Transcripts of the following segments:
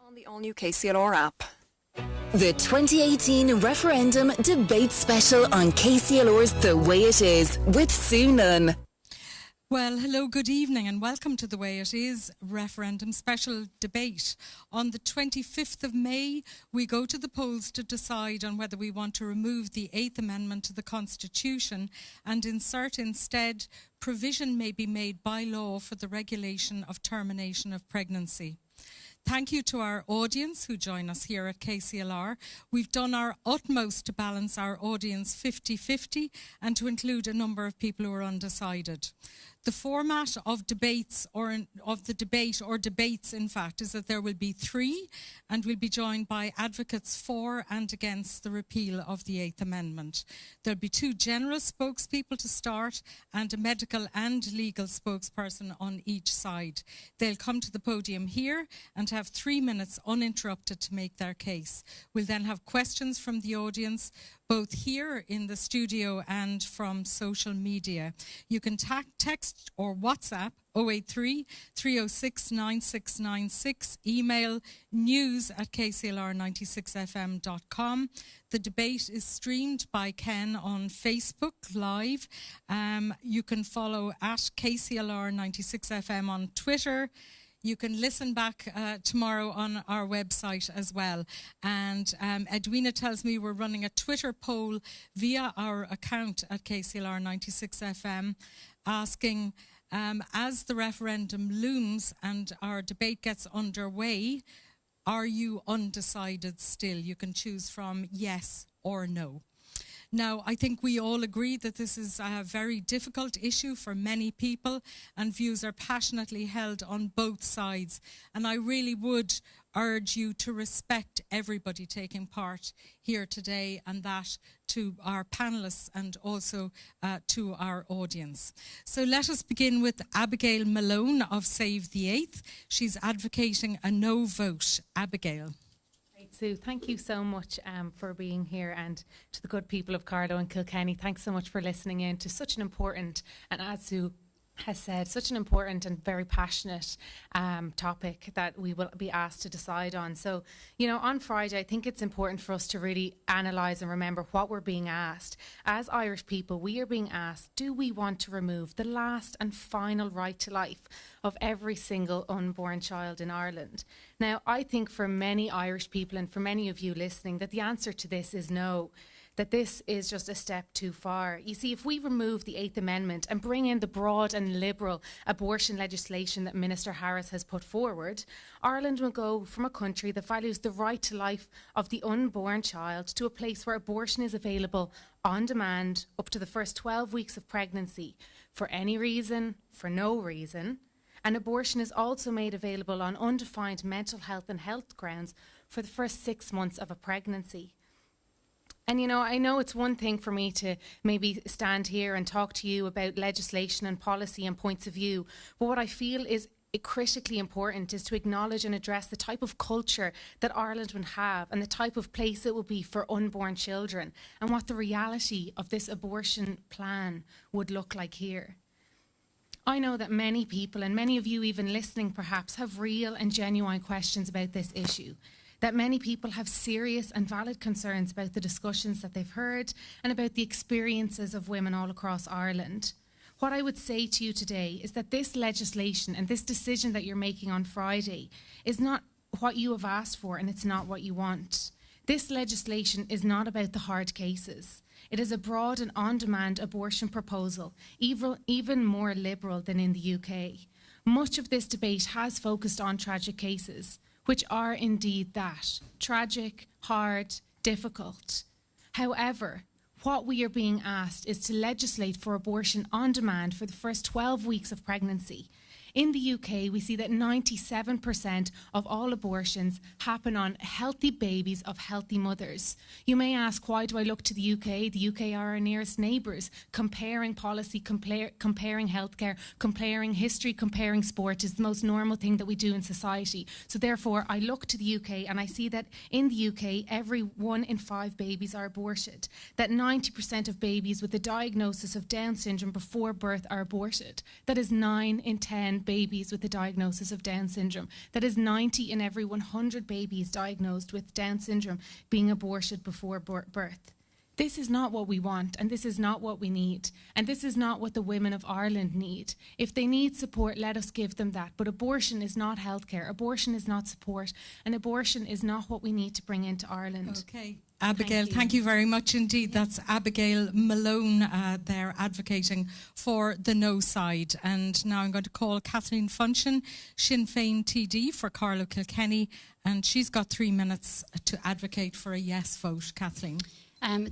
On the all-new KCLR app. The 2018 Referendum Debate Special on KCLR's The Way It Is with Sue Nunn. Well, hello, good evening and welcome to The Way It Is Referendum Special Debate. On the 25th of May, we go to the polls to decide on whether we want to remove the 8th Amendment to the Constitution and insert instead provision may be made by law for the regulation of termination of pregnancy. Thank you to our audience who join us here at KCLR. We've done our utmost to balance our audience 50-50 and to include a number of people who are undecided. The format of debates debates in fact is that there will be three and we'll be joined by advocates for and against the repeal of the 8th Amendment. There'll be two general spokespeople to start and a medical and legal spokesperson on each side. They'll come to the podium here and have 3 minutes uninterrupted to make their case. We'll then have questions from the audience, both here in the studio and from social media. You can text or WhatsApp 083 306 9696, email news@kclr96fm.com. The debate is streamed by Ken on Facebook Live. You can follow at KCLR96FM on Twitter. You can listen back tomorrow on our website as well. And Edwina tells me we're running a Twitter poll via our account at KCLR 96FM asking, as the referendum looms and our debate gets underway, are you undecided still? You can choose from yes or no. Now, I think we all agree that this is a very difficult issue for many people and views are passionately held on both sides. And I really would urge you to respect everybody taking part here today and that to our panellists and also to our audience. So let us begin with Abigail Malone of Save the 8th. She's advocating a no vote. Abigail. Sue, thank you so much for being here, and to the good people of Carlow and Kilkenny, thanks so much for listening in to such an important, and as Sue has said, such an important and very passionate topic that we will be asked to decide on. So, you know, on Friday, I think it's important for us to really analyse and remember what we're being asked. As Irish people, we are being asked, do we want to remove the last and final right to life of every single unborn child in Ireland? Now, I think for many Irish people and for many of you listening, that the answer to this is no. That this is just a step too far. You see, if we remove the 8th Amendment and bring in the broad and liberal abortion legislation that Minister Harris has put forward, Ireland will go from a country that values the right to life of the unborn child to a place where abortion is available on demand up to the first 12 weeks of pregnancy, for any reason, for no reason. And abortion is also made available on undefined mental health and health grounds for the first 6 months of a pregnancy. And, you know, I know it's one thing for me to maybe stand here and talk to you about legislation and policy and points of view, but what I feel is critically important is to acknowledge and address the type of culture that Ireland would have and the type of place it will be for unborn children and what the reality of this abortion plan would look like here. I know that many people, and many of you even listening perhaps, have real and genuine questions about this issue. That many people have serious and valid concerns about the discussions that they've heard and about the experiences of women all across Ireland. What I would say to you today is that this legislation and this decision that you're making on Friday is not what you have asked for, and it's not what you want. This legislation is not about the hard cases. It is a broad and on-demand abortion proposal, even more liberal than in the UK. Much of this debate has focused on tragic cases, which are indeed that, tragic, hard, difficult. However, what we are being asked is to legislate for abortion on demand for the first 12 weeks of pregnancy. In the UK, we see that 97% of all abortions happen on healthy babies of healthy mothers. You may ask, why do I look to the UK? The UK are our nearest neighbours. Comparing policy, comparing healthcare, comparing history, comparing sport is the most normal thing that we do in society. So therefore, I look to the UK and I see that in the UK, every 1 in 5 babies are aborted. That 90% of babies with a diagnosis of Down syndrome before birth are aborted. That is 9 in 10 babies with a diagnosis of Down syndrome. That is 90 in every 100 babies diagnosed with Down syndrome being aborted before birth. This is not what we want, and this is not what we need, and this is not what the women of Ireland need. If they need support, let us give them that. But abortion is not healthcare, abortion is not support, and abortion is not what we need to bring into Ireland. Okay. Abigail, thank you very much indeed. That's Abigail Malone there advocating for the no side. And now I'm going to call Kathleen Funchion, Sinn Féin TD for Carlow, Kilkenny, and she's got 3 minutes to advocate for a yes vote. Kathleen.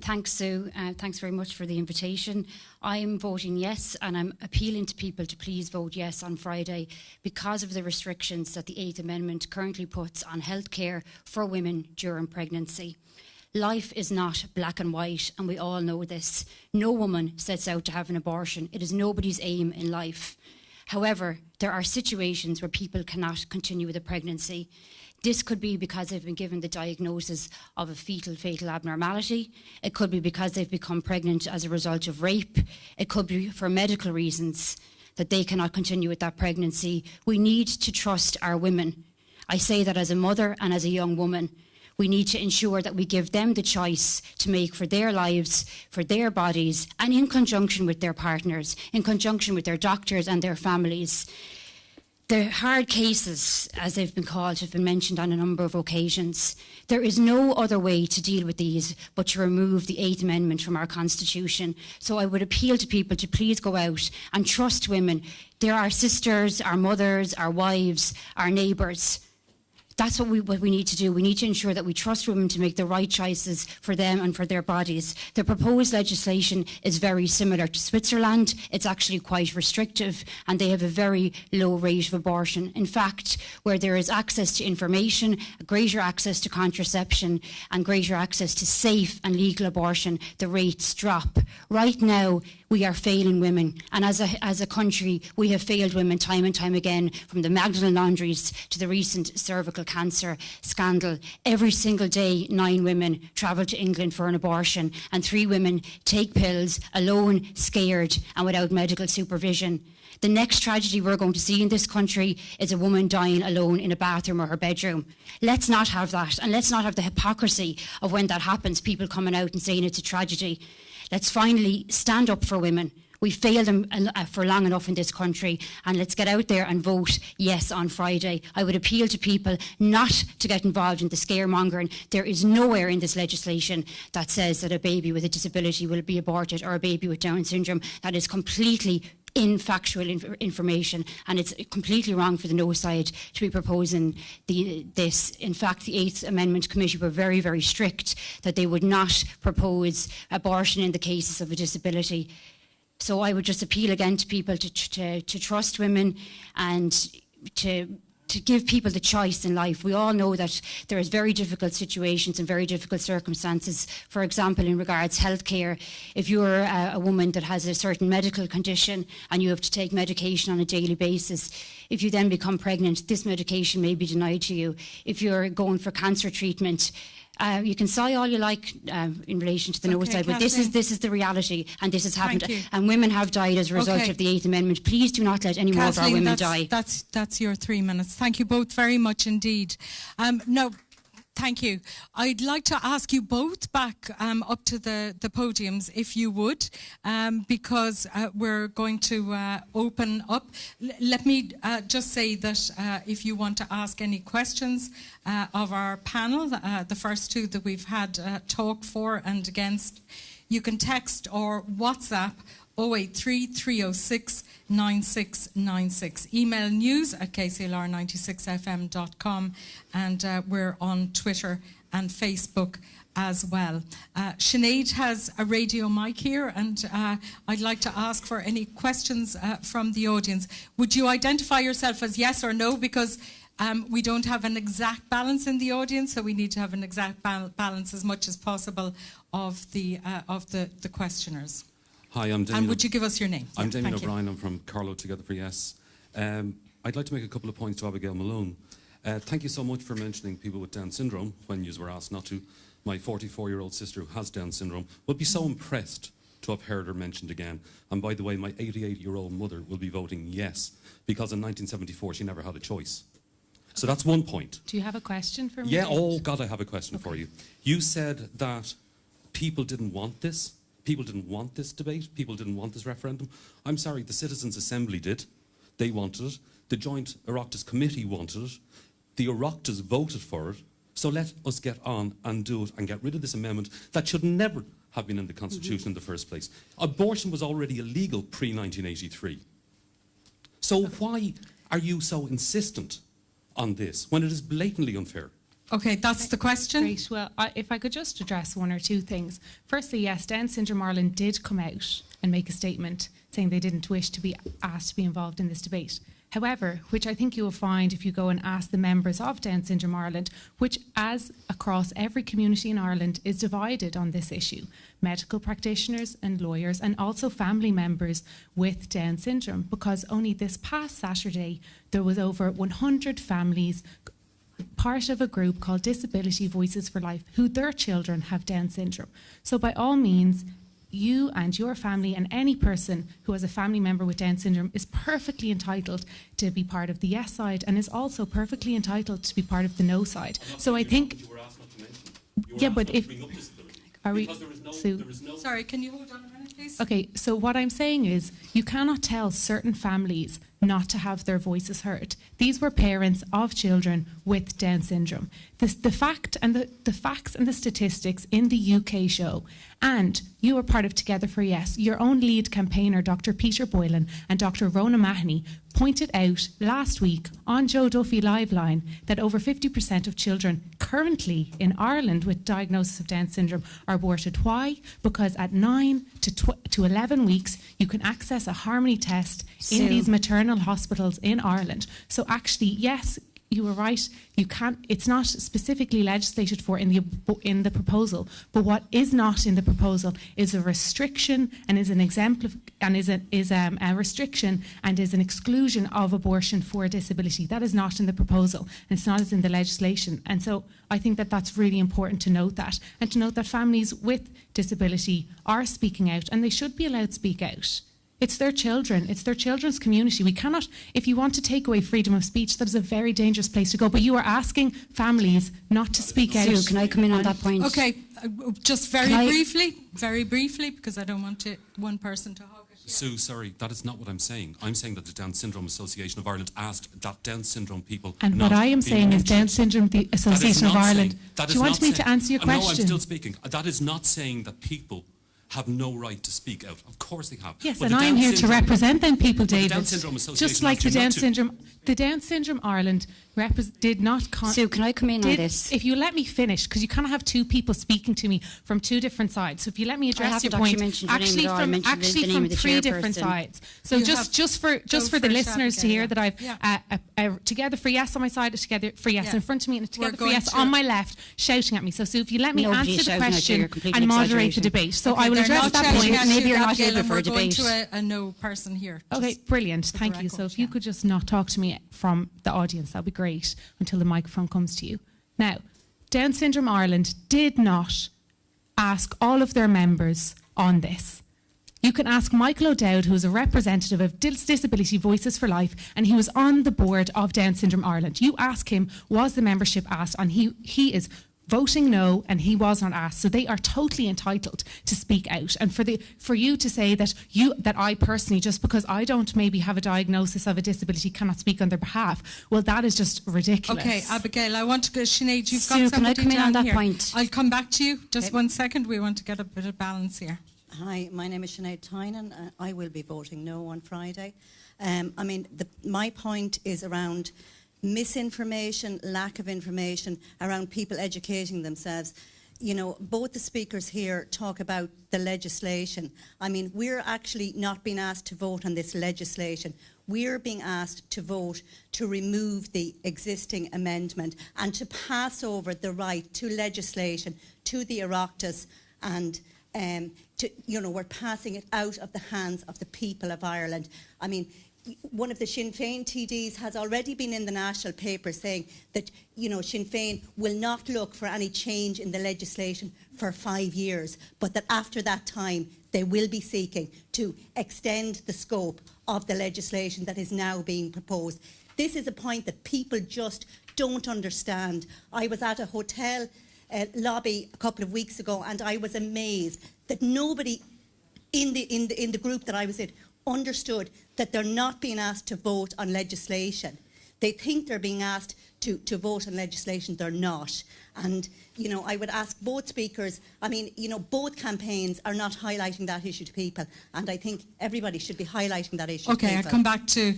Thanks, Sue. Thanks very much for the invitation. I'm voting yes, and I'm appealing to people to please vote yes on Friday because of the restrictions that the 8th Amendment currently puts on healthcare for women during pregnancy. Life is not black and white, and we all know this. No woman sets out to have an abortion. It is nobody's aim in life. However, there are situations where people cannot continue with a pregnancy. This could be because they've been given the diagnosis of a fetal abnormality. It could be because they've become pregnant as a result of rape. It could be for medical reasons that they cannot continue with that pregnancy. We need to trust our women. I say that as a mother and as a young woman. We need to ensure that we give them the choice to make for their lives, for their bodies, and in conjunction with their partners, in conjunction with their doctors and their families. The hard cases, as they've been called, have been mentioned on a number of occasions. There is no other way to deal with these but to remove the 8th Amendment from our Constitution. So I would appeal to people to please go out and trust women. They're our sisters, our mothers, our wives, our neighbours. That's what we need to do. We need to ensure that we trust women to make the right choices for them and for their bodies. The proposed legislation is very similar to Switzerland. It's actually quite restrictive, and they have a very low rate of abortion. In fact, where there is access to information, greater access to contraception, and greater access to safe and legal abortion, the rates drop. Right now, we are failing women, and as a country, we have failed women time and time again, from the Magdalene laundries to the recent cervical cancer scandal. Every single day, 9 women travel to England for an abortion, and 3 women take pills alone, scared, and without medical supervision. The next tragedy we're going to see in this country is a woman dying alone in a bathroom or her bedroom. Let's not have that, and let's not have the hypocrisy of when that happens, people coming out and saying it's a tragedy. Let's finally stand up for women. We failed them for long enough in this country, and let's get out there and vote yes on Friday. I would appeal to people not to get involved in the scaremongering. There is nowhere in this legislation that says that a baby with a disability will be aborted or a baby with Down syndrome. That is completely factual information, and it's completely wrong for the no side to be proposing this. In fact, the 8th Amendment Committee were very, very strict that they would not propose abortion in the cases of a disability. So I would just appeal again to people to trust women and to give people the choice in life. We all know that there is very difficult situations and very difficult circumstances. For example, in regards healthcare, if you're a woman that has a certain medical condition and you have to take medication on a daily basis, if you then become pregnant, this medication may be denied to you. If you're going for cancer treatment, you can sigh all you like in relation to the no side, but this is the reality, and this has happened. And women have died as a result of the 8th Amendment. Please do not let any more of our women die. That's your 3 minutes. Thank you both very much indeed. No, thank you. I'd like to ask you both back up to the podiums, if you would, because we're going to open up. Let me just say that if you want to ask any questions of our panel, the first 2 that we've had talk for and against, you can text or WhatsApp 083 306 9696. Email news@kclr96fm.com, and we're on Twitter and Facebook as well. Sinead has a radio mic here, and I'd like to ask for any questions from the audience. Would you identify yourself as yes or no? Because we don't have an exact balance in the audience, so we need to have an exact balance as much as possible of the questioners. Hi, I'm Damien. And would you give us your name? I'm Damien O'Brien. I'm from Carlow, Together for Yes. I'd like to make a couple of points to Abigail Malone. Thank you so much for mentioning people with Down syndrome when you were asked not to. My 44-year-old sister who has Down syndrome would be so impressed to have heard her mentioned again. And by the way, my 88-year-old mother will be voting yes, because in 1974 she never had a choice. So that's one point. Do you have a question for me? Yeah, oh God, I have a question for you. You said that people didn't want this. People didn't want this debate. People didn't want this referendum. I'm sorry, the Citizens' Assembly did. They wanted it. The Joint Oireachtas Committee wanted it. The Oireachtas voted for it. So let us get on and do it and get rid of this amendment that should never have been in the Constitution in the first place. Abortion was already illegal pre-1983. So why are you so insistent on this when it is blatantly unfair? Okay, that's the question. Great. Well, if I could just address one or two things. Firstly, yes, Down Syndrome Ireland did come out and make a statement saying they didn't wish to be asked to be involved in this debate. However, which I think you will find if you go and ask the members of Down Syndrome Ireland, which as across every community in Ireland is divided on this issue, medical practitioners and lawyers and also family members with Down syndrome, because only this past Saturday there was over 100 families part of a group called Disability Voices for Life who their children have Down syndrome. So by all means, you and your family and any person who has a family member with Down syndrome is perfectly entitled to be part of the yes side and is also perfectly entitled to be part of the no side. So I think... Yeah, but if... Are we... Sorry, can you hold on a minute, please? Okay, so what I'm saying is you cannot tell certain families not to have their voices heard. These were parents of children with Down syndrome. The facts and the statistics in the UK show, and you are part of Together for Yes, your own lead campaigner, Dr. Peter Boylan and Dr. Rona Mahoney, pointed out last week on Joe Duffy Liveline that over 50% of children currently in Ireland with diagnosis of Down syndrome are aborted. Why? Because at 9 to 11 weeks you can access a harmony test in these maternal hospitals in Ireland. So actually, yes, you were right. You can't. It's not specifically legislated for in the proposal. But what is not in the proposal is a restriction and is an a restriction and is an exclusion of abortion for a disability. That is not in the proposal, and it's not as in the legislation. And so I think that that's really important to note that, and to note that families with disability are speaking out, and they should be allowed to speak out. It's their children. It's their children's community. We cannot, if you want to take away freedom of speech, that is a very dangerous place to go. But you are asking families not to speak out. Sue, can I come in on that point? Okay, just very briefly, because I don't want one person to hog it. Yeah. Sue, sorry, that is not what I'm saying. I'm saying that the Down Syndrome Association of Ireland asked that Down syndrome people. And what I am saying is Down Syndrome Association of Ireland. Do you want me to answer your question? No, I'm still speaking. That is not saying that people have no right to speak out. Of course they have. Yes, and I'm here to represent them people, David. The Down Syndrome Association just like the Down Syndrome Ireland did not... Sue, can I come in on this? If you let me finish, because you cannot have two people speaking to me from two different sides. So if you let me address your point, actually from three different sides. So just for the listeners to hear that I've Together for Yes on my side, Together for Yes in front of me, and Together for Yes on my left, shouting at me. So Sue, if you let me answer the question and moderate the debate. So I will address that point. Maybe you're not able for a debate. debate. We're going to a no person here. Okay, brilliant. Thank you. So if you could just not talk to me from the audience, that would be great until the microphone comes to you. Now, Down Syndrome Ireland did not ask all of their members on this. You can ask Michael O'Dowd, who is a representative of Disability Voices for Life, and he was on the board of Down Syndrome Ireland. You ask him, was the membership asked? And he is voting no, and he was not asked. So they are totally entitled to speak out. And for you to say that I personally, just because I don't maybe have a diagnosis of a disability, cannot speak on their behalf, well, that is just ridiculous. Okay, Abigail, I want to go. Sinead, you've Sue, got somebody can I come in on that here. point? I'll come back to you. Just 1 second. We want to get a bit of balance here. Hi, my name is Sinead Tynan. I will be voting no on Friday. My point is around misinformation, lack of information, around people educating themselves. You know, both the speakers here talk about the legislation. I mean, we're actually not being asked to vote on this legislation. We're being asked to vote to remove the existing amendment and to pass over the right to legislation to the Oireachtas, and we're passing it out of the hands of the people of Ireland. I mean, one of the Sinn Féin TDs has already been in the national paper saying that, Sinn Féin will not look for any change in the legislation for 5 years, but that after that time, they will be seeking to extend the scope of the legislation that is now being proposed. This is a point that people just don't understand. I was at a hotel lobby a couple of weeks ago, and I was amazed that nobody in the group that I was in understood that they're not being asked to vote on legislation. They think they're being asked to vote on legislation. They're not. And, you know, I would ask both speakers, I mean, you know, both campaigns are not highlighting that issue to people, and I think everybody should be highlighting that issue to people. Okay, I'll come back to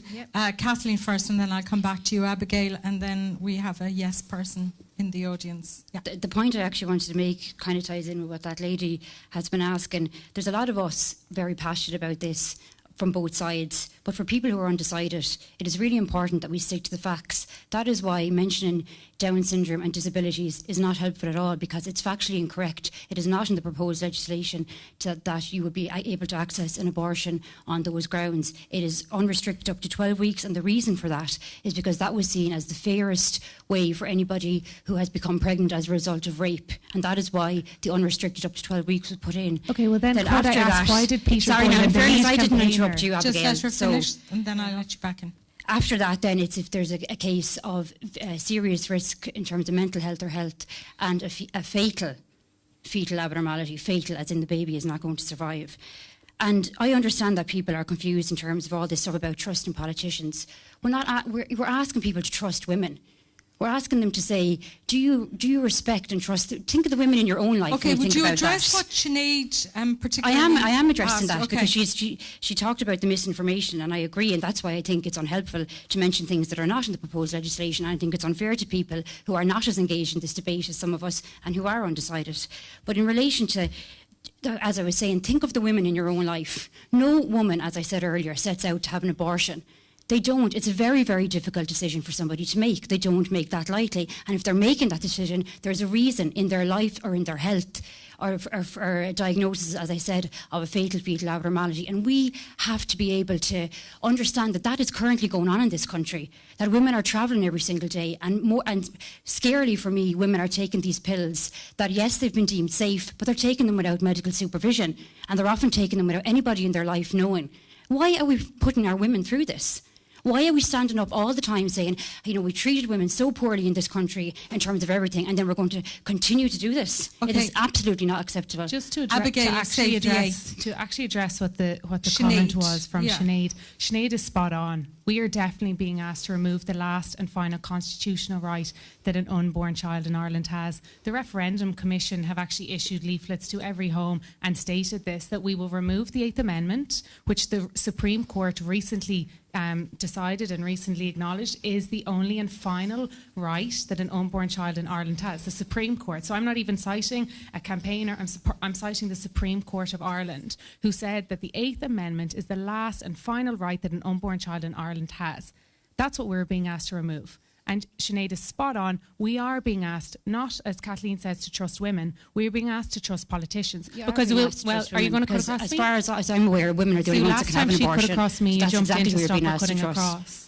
Kathleen first, and then I'll come back to you, Abigail, and then we have a yes person in the audience. Yeah. The point I actually wanted to make kind of ties in with what that lady has been asking. There's a lot of us very passionate about this from both sides, but for people who are undecided, it is really important that we stick to the facts. That is why mentioning Down syndrome and disabilities is not helpful at all, because it's factually incorrect. It is not in the proposed legislation that you would be able to access an abortion on those grounds. It is unrestricted up to 12 weeks, and the reason for that is because that was seen as the fairest way for anybody who has become pregnant as a result of rape, and that is why the unrestricted up to 12 weeks was put in. Okay, well then, could I ask, why did Peter Sorry, Boylan, in the fairness, lead I didn't campaigner, interrupt you, Abigail. Just let her finish, and then I'll let you back in. After that, then, it's if there's a case of serious risk in terms of mental health or health, and a fatal fetal abnormality, fatal as in the baby is not going to survive. And I understand that people are confused in terms of all this stuff about trusting politicians. We're asking people to trust women. We're asking them to say, do you respect and trust? Think of the women in your own life. Okay, would you address that. What Sinead particularly I am addressing that, okay. because she talked about the misinformation, and I agree, and that's why I think it's unhelpful to mention things that are not in the proposed legislation. I think it's unfair to people who are not as engaged in this debate as some of us and who are undecided. But in relation to, as I was saying, think of the women in your own life. No woman, as I said earlier, sets out to have an abortion. They don't. It's a very, very difficult decision for somebody to make. They don't make that lightly. And if they're making that decision, there's a reason in their life or in their health or for a diagnosis, as I said, of a fatal fetal abnormality. And we have to be able to understand that that is currently going on in this country, that women are travelling every single day. And scarily for me, women are taking these pills that, yes, they've been deemed safe, but they're taking them without medical supervision. And they're often taking them without anybody in their life knowing. Why are we putting our women through this? Why are we standing up all the time saying, you know, we treated women so poorly in this country in terms of everything, and then we're going to continue to do this? Okay. It is absolutely not acceptable. Just to Abigail, actually address what the comment was from Sinead. Sinead is spot on. We are definitely being asked to remove the last and final constitutional right that an unborn child in Ireland has. The Referendum Commission have actually issued leaflets to every home and stated this, that we will remove the 8th Amendment, which the Supreme Court recently decided and recently acknowledged is the only and final right that an unborn child in Ireland has, the Supreme Court. So I'm not even citing a campaigner, I'm citing the Supreme Court of Ireland, who said that the 8th Amendment is the last and final right that an unborn child in Ireland has. That's what we're being asked to remove. And Sinead is spot on. We are being asked, not, as Kathleen says, to trust women. We're being asked to trust politicians. Because are you going to cut across me? As far as I'm aware, women are the only ones that can have an abortion. Last time she cut across me, you jumped in to stop her cutting across. across.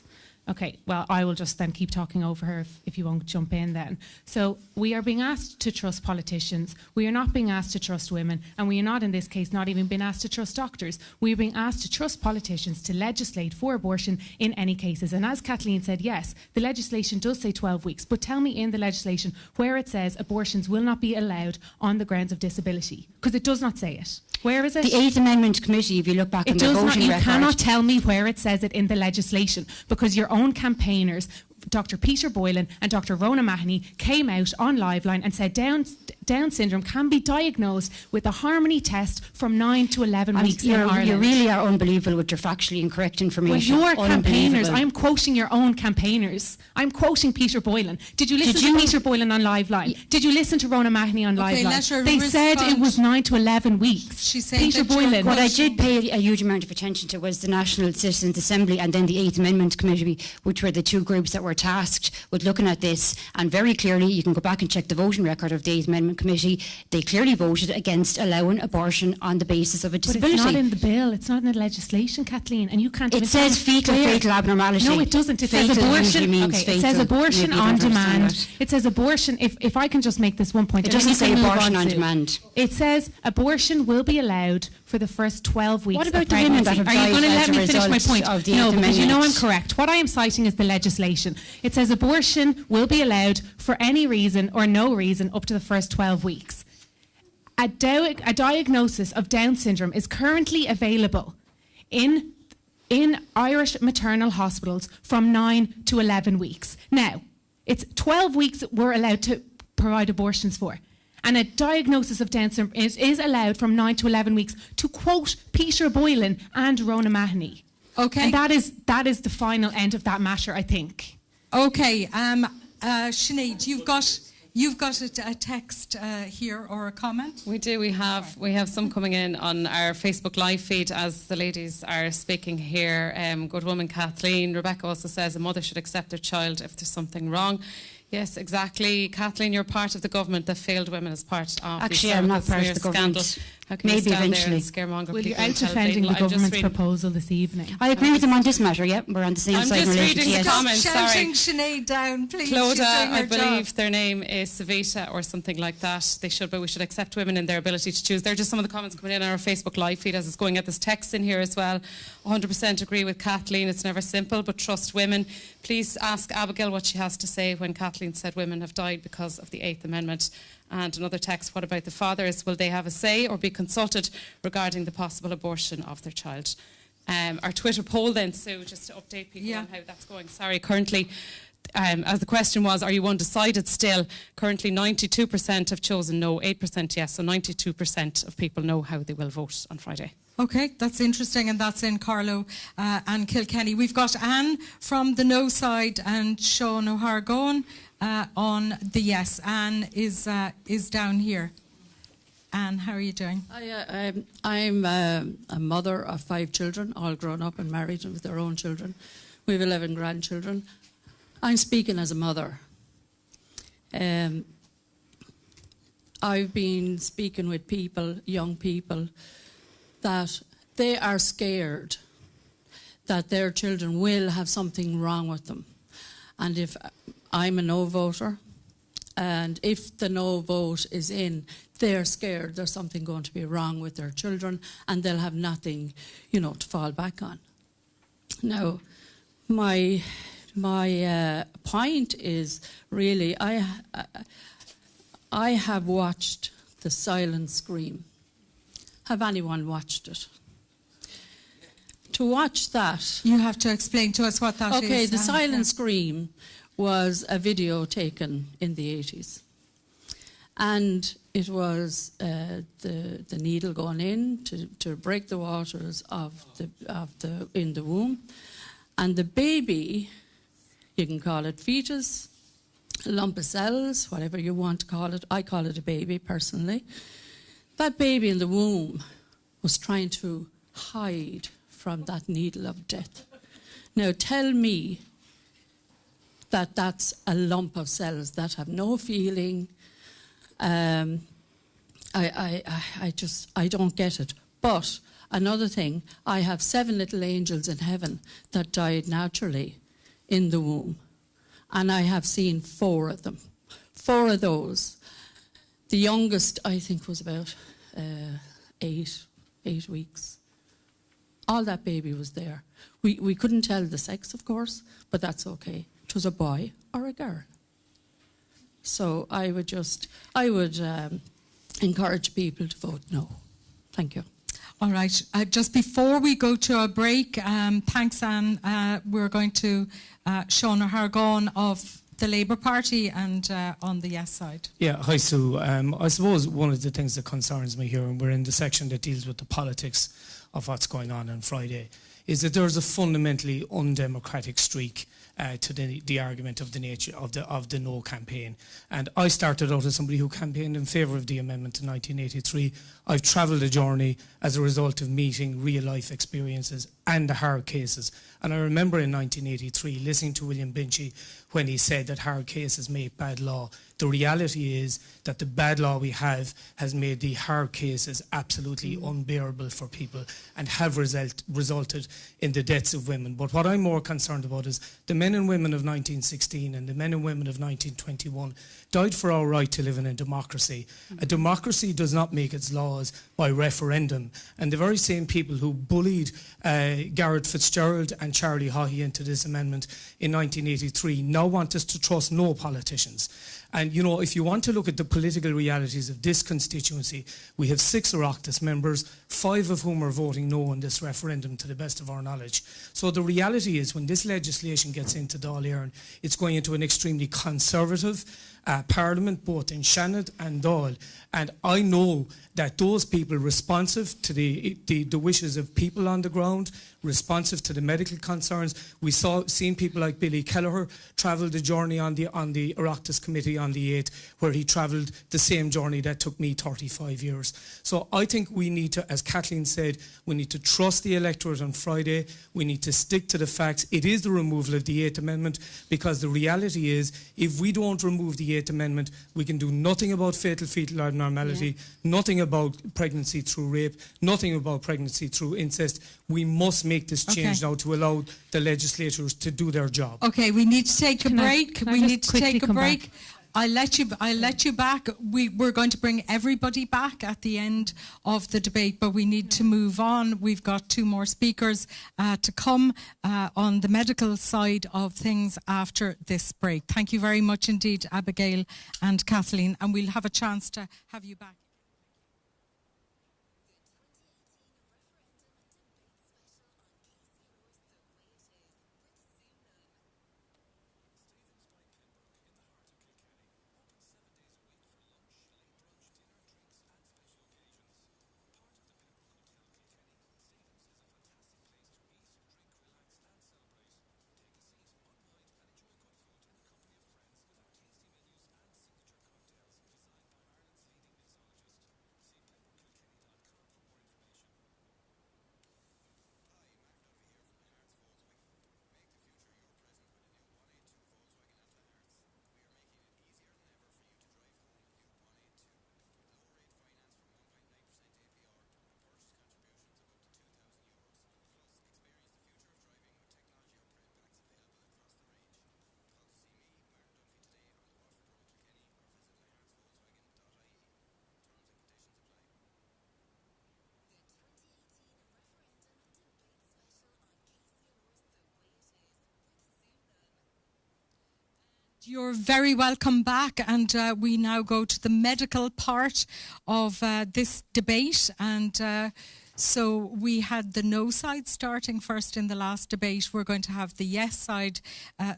Okay, well, I will just then keep talking over her if you won't jump in then. So we are being asked to trust politicians. We are not being asked to trust women. And we are not, in this case, not even being asked to trust doctors. We are being asked to trust politicians to legislate for abortion in any cases. And as Kathleen said, yes, the legislation does say 12 weeks. But tell me in the legislation where it says abortions will not be allowed on the grounds of disability. Because it does not say it. Where is it? The 8th Amendment Committee, if you look back on the voting record. You cannot tell me where it says it in the legislation, because your own campaigners, Dr. Peter Boylan and Dr. Rona Mahoney, came out on Liveline and said Down syndrome can be diagnosed with a harmony test from 9 to 11 weeks in Ireland. You really are unbelievable with your factually incorrect information. Well, your campaigners, I'm quoting your own campaigners. I'm quoting Peter Boylan. Did you listen to Peter Boylan on Liveline? Did you listen to Rona Mahoney on Liveline? They said it was 9 to 11 weeks. Peter Boylan. What I did pay a huge amount of attention to was the National Citizens Assembly and then the 8th Amendment Committee, which were the two groups that were tasked with looking at this, and very clearly, you can go back and check the voting record of the 8th Amendment Committee. They clearly voted against allowing abortion on the basis of a disability. But it's not in the bill. It's not in the legislation, Kathleen, and you can't. It says fatal abnormality. No, it doesn't. It says abortion. It says abortion on demand. It says abortion. If I can just make this one point, it doesn't say abortion on demand. It says abortion will be allowed for the first 12 weeks. What about of the women pregnancy. that have died Are you going to as let a me finish my result point? of the No, 8th because you know I'm Amendment? correct. What I am citing is the legislation. It says abortion will be allowed for any reason or no reason up to the first 12 weeks. A diagnosis of Down syndrome is currently available in Irish maternal hospitals from 9 to 11 weeks. Now, it's 12 weeks we're allowed to provide abortions for. And a diagnosis of Down syndrome is allowed from 9 to 11 weeks, to quote Peter Boylan and Rona Mahoney. Okay. And that is the final end of that matter, I think. Okay, Sinead, you've got a text here or a comment? We do. We have some coming in on our Facebook live feed as the ladies are speaking here. Good woman Kathleen. Rebecca also says a mother should accept their child if there's something wrong. Yes, exactly. Kathleen, you're part of the government that failed women as part of Actually, the I'm not part of the government. Scandal. How can Maybe you stand eventually. there and scaremonger Well, you're people? out and tell defending people- the I'm just government's reading- proposal this evening. I agree with them on this matter, yeah. We're on the same I'm side in just relation to reading the yes. comments. Shouting Sorry. Sinead down, please. Clodagh, She's doing I her believe job. their name is Savita or something like that. But we should accept women in their ability to choose. They're just some of the comments coming in on our Facebook live feed as it's going. At this text in here as well. 100% agree with Kathleen. It's never simple, but trust women. Please ask Abigail what she has to say when Kathleen said women have died because of the 8th Amendment. And another text, what about the fathers? Will they have a say or be consulted regarding the possible abortion of their child? Our Twitter poll then, Sue, just to update people on how that's going. Sorry, currently, as the question was, are you undecided still? Currently 92% have chosen no, 8% yes, so 92% of people know how they will vote on Friday. Okay, that's interesting, and that's in Carlow and Kilkenny. We've got Anne from the no side and Sean O'Hargone on the yes. Anne is down here. Anne, how are you doing? I'm a mother of 5 children, all grown up and married and with their own children. We have 11 grandchildren. I'm speaking as a mother. I've been speaking with people, young people, that they are scared that their children will have something wrong with them. And if I'm a no voter, and if the no vote is in, they're scared there's something going to be wrong with their children and they'll have nothing, to fall back on. Now, my point is really, I have watched The Silent Scream. Have anyone watched it? To watch that... You have to explain to us what that is. Okay, The Silent Scream was a video taken in the 80s. And it was the needle going in to break the waters in the womb. And the baby, you can call it fetus, a lump of cells, whatever you want to call it. I call it a baby, personally. That baby in the womb was trying to hide from that needle of death. Now tell me that that's a lump of cells that have no feeling. I don't get it. But another thing, I have 7 little angels in heaven that died naturally in the womb. And I have seen 4 of them. 4 of those. The youngest, I think, was about 8 weeks. All that baby was there. We couldn't tell the sex, of course, but that's okay. It was a boy or a girl. So I would encourage people to vote no. Thank you. All right. Just before we go to a break, thanks, Anne. We're going to Sean O'Hargone of the Labour Party and on the yes side. Yeah, hi Sue. I suppose one of the things that concerns me here, and we're in the section that deals with the politics of what's going on Friday, is that there's a fundamentally undemocratic streak to the argument of the nature of the no campaign. And I started out as somebody who campaigned in favour of the amendment in 1983. I've travelled a journey as a result of meeting real life experiences and the hard cases. And I remember in 1983 listening to William Binchy when he said that hard cases make bad law. The reality is that the bad law we have has made the hard cases absolutely unbearable for people and have resulted in the deaths of women. But what I'm more concerned about is the men and women of 1916 and the men and women of 1921 died for our right to live in a democracy. A democracy does not make its laws by referendum. And the very same people who bullied Garrett Fitzgerald and Charlie Haughey into this amendment in 1983 now want us to trust no politicians. And, you know, if you want to look at the political realities of this constituency, we have 6 Oireachtas members, 5 of whom are voting no on this referendum, to the best of our knowledge. So the reality is, when this legislation gets into Dáil Éireann, it's going into an extremely conservative Parliament, both in Shannon and Dáil. And I know that those people responsive to the wishes of people on the ground, responsive to the medical concerns. We seen people like Billy Kelleher travel the journey on the Oireachtas committee on the 8th, where he travelled the same journey that took me 35 years. So I think we need to, as Kathleen said, we need to trust the electorate on Friday. We need to stick to the facts. It is the removal of the 8th Amendment, because the reality is, if we don't remove the 8th Amendment, we can do nothing about fatal fetal abnormality, nothing about pregnancy through rape, nothing about pregnancy through incest. We must make this change now to allow the legislators to do their job. Okay, we need to take a break. We need to take a break. I'll let you back. We're going to bring everybody back at the end of the debate, but we need to move on. We've got 2 more speakers to come on the medical side of things after this break. Thank you very much indeed, Abigail and Kathleen, and we'll have a chance to have you back. You're very welcome back, and we now go to the medical part of this debate. And so we had the no side starting first in the last debate. We're going to have the yes side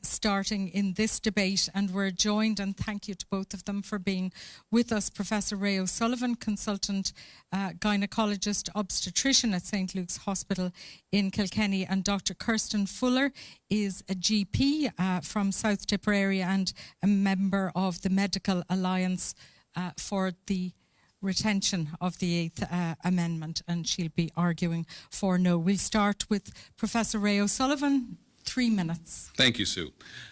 starting in this debate, and we're joined, and thank you to both of them for being with us, Professor Ray O'Sullivan, consultant gynaecologist obstetrician at St. Luke's Hospital in Kilkenny, and Dr. Kirsten Fuller is a GP from South Tipperary and a member of the Medical Alliance for the retention of the 8th Amendment, and she'll be arguing for no. We'll start with Professor Ray O'Sullivan. 3 minutes. Thank you, Sue.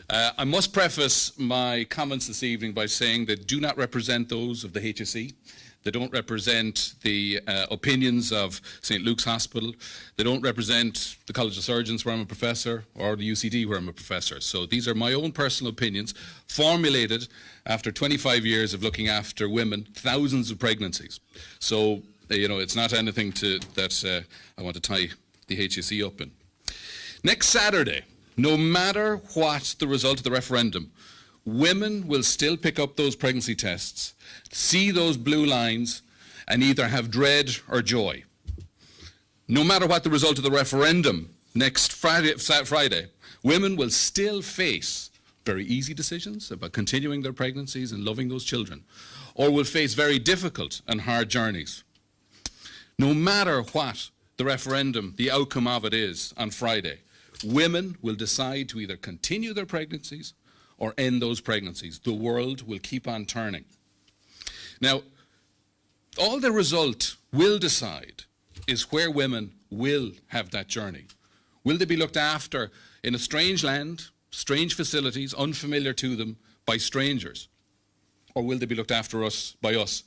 I must preface my comments this evening by saying they do not represent those of the HSE. They don't represent the opinions of St. Luke's Hospital. They don't represent the College of Surgeons, where I'm a professor, or the UCD, where I'm a professor. So these are my own personal opinions, formulated after 25 years of looking after women, thousands of pregnancies. So, you know, it's not anything that I want to tie the HSE up in. Next Saturday, no matter what the result of the referendum, women will still pick up those pregnancy tests, see those blue lines, and either have dread or joy. No matter what the result of the referendum next Friday, women will still face very easy decisions about continuing their pregnancies and loving those children, or will face very difficult and hard journeys. No matter what the referendum, the outcome of it is on Friday, women will decide to either continue their pregnancies or end those pregnancies. The world will keep on turning. Now, all the result will decide is where women will have that journey. Will they be looked after in a strange land strange facilities, unfamiliar to them, by strangers? Or will they be looked after by us?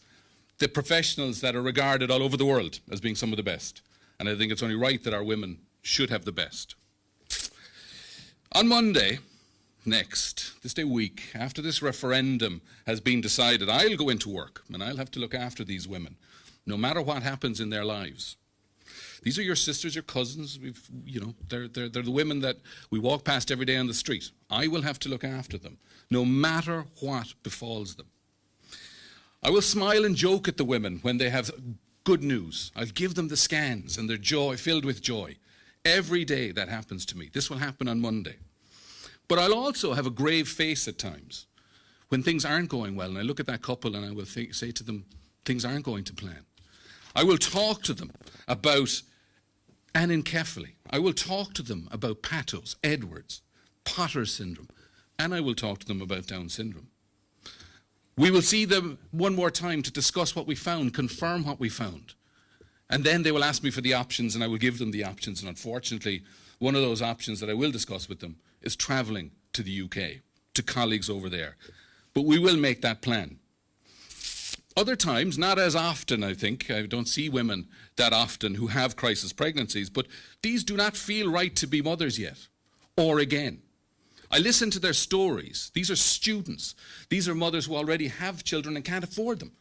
The professionals that are regarded all over the world as being some of the best. And I think it's only right that our women should have the best. On Monday, this day week, after this referendum has been decided, I'll go into work and I'll have to look after these women, no matter what happens in their lives. These are your sisters, your cousins. They're the women that we walk past every day on the street. I will have to look after them, no matter what befalls them. I will smile and joke at the women when they have good news. I'll give them the scans and their joy, filled with joy. Every day that happens to me. This will happen on Monday. But I'll also have a grave face at times when things aren't going well, and I look at that couple and I will say to them, things aren't going to plan. I will talk to them about anencephaly. I will talk to them about pathos, Edwards, Potter syndrome, and I will talk to them about Down syndrome. We will see them one more time to discuss what we found, confirm what we found. And then they will ask me for the options, and I will give them the options. And unfortunately, one of those options that I will discuss with them is travelling to the UK, to colleagues over there. But we will make that plan. Other times, not as often, I think. I don't see women that often who have crisis pregnancies, but these do not feel right to be mothers yet, or again. I listen to their stories. These are students. These are mothers who already have children and can't afford them.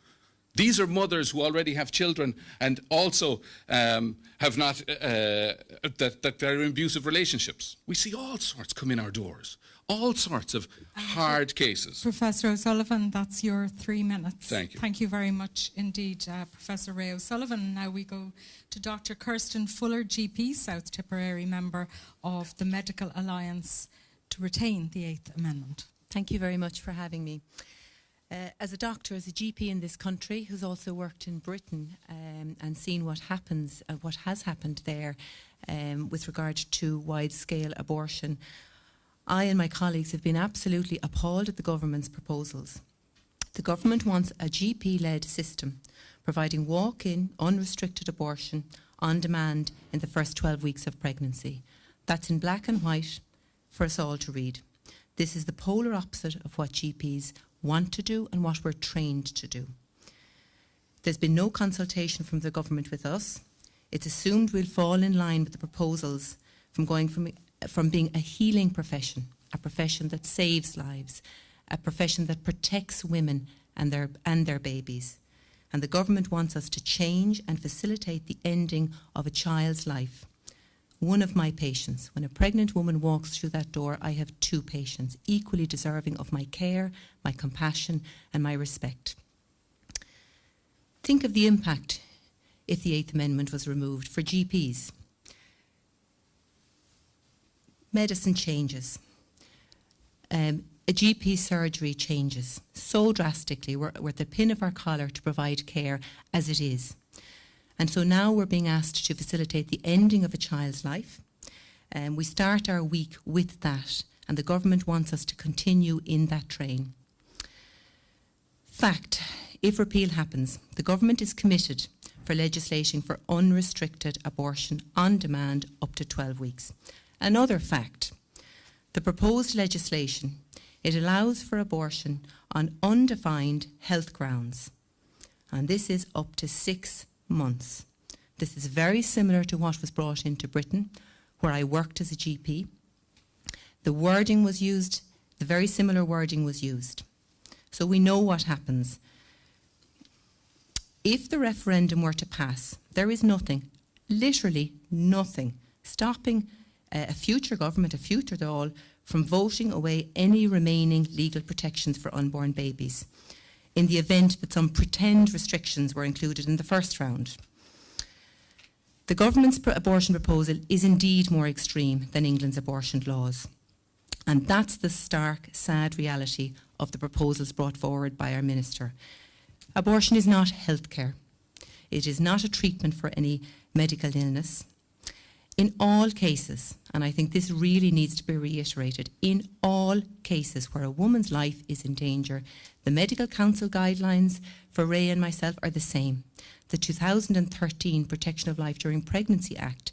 These are mothers who already have children and also have not, that they're in abusive relationships. We see all sorts come in our doors, all sorts of hard cases. Professor O'Sullivan, that's your 3 minutes. Thank you. Thank you very much indeed, Professor Ray O'Sullivan. Now we go to Dr. Kirsten Fuller, GP, South Tipperary, member of the Medical Alliance to retain the 8th Amendment. Thank you very much for having me. As a doctor, as a GP in this country who's also worked in Britain and seen what happens, what has happened there with regard to wide-scale abortion, I and my colleagues have been absolutely appalled at the government's proposals. The government wants a GP-led system providing walk-in, unrestricted abortion on demand in the first 12 weeks of pregnancy. That's in black and white for us all to read. This is the polar opposite of what GPs want to do and what we're trained to do. There's been no consultation from the government with us. It's assumed we'll fall in line with the proposals from going from being a healing profession, a profession that saves lives, a profession that protects women and their babies. And the government wants us to change and facilitate the ending of a child's life. One of my patients, when a pregnant woman walks through that door, I have 2 patients, equally deserving of my care, my compassion, and my respect. Think of the impact if the 8th Amendment was removed for GPs. Medicine changes. A GP surgery changes so drastically. We're at the pin of our collar to provide care as it is. And so now we're being asked to facilitate the ending of a child's life. We start our week with that, and the government wants us to continue in that train. Fact, if repeal happens, the government is committed for legislation for unrestricted abortion on demand up to 12 weeks. Another fact, the proposed legislation, it allows for abortion on undefined health grounds. And this is up to 6 months. This is very similar to what was brought into Britain, where I worked as a GP. The wording was used, the very similar wording was used. So we know what happens. If the referendum were to pass, there is nothing, literally nothing, stopping a future government, a future Dáil, from voting away any remaining legal protections for unborn babies, in the event that some pretend restrictions were included in the first round. The government's abortion proposal is indeed more extreme than England's abortion laws. And that's the stark, sad reality of the proposals brought forward by our minister. Abortion is not healthcare. It is not a treatment for any medical illness. In all cases, and I think this really needs to be reiterated, in all cases where a woman's life is in danger, the Medical Council guidelines for Ray and myself are the same. The 2013 Protection of Life During Pregnancy Act,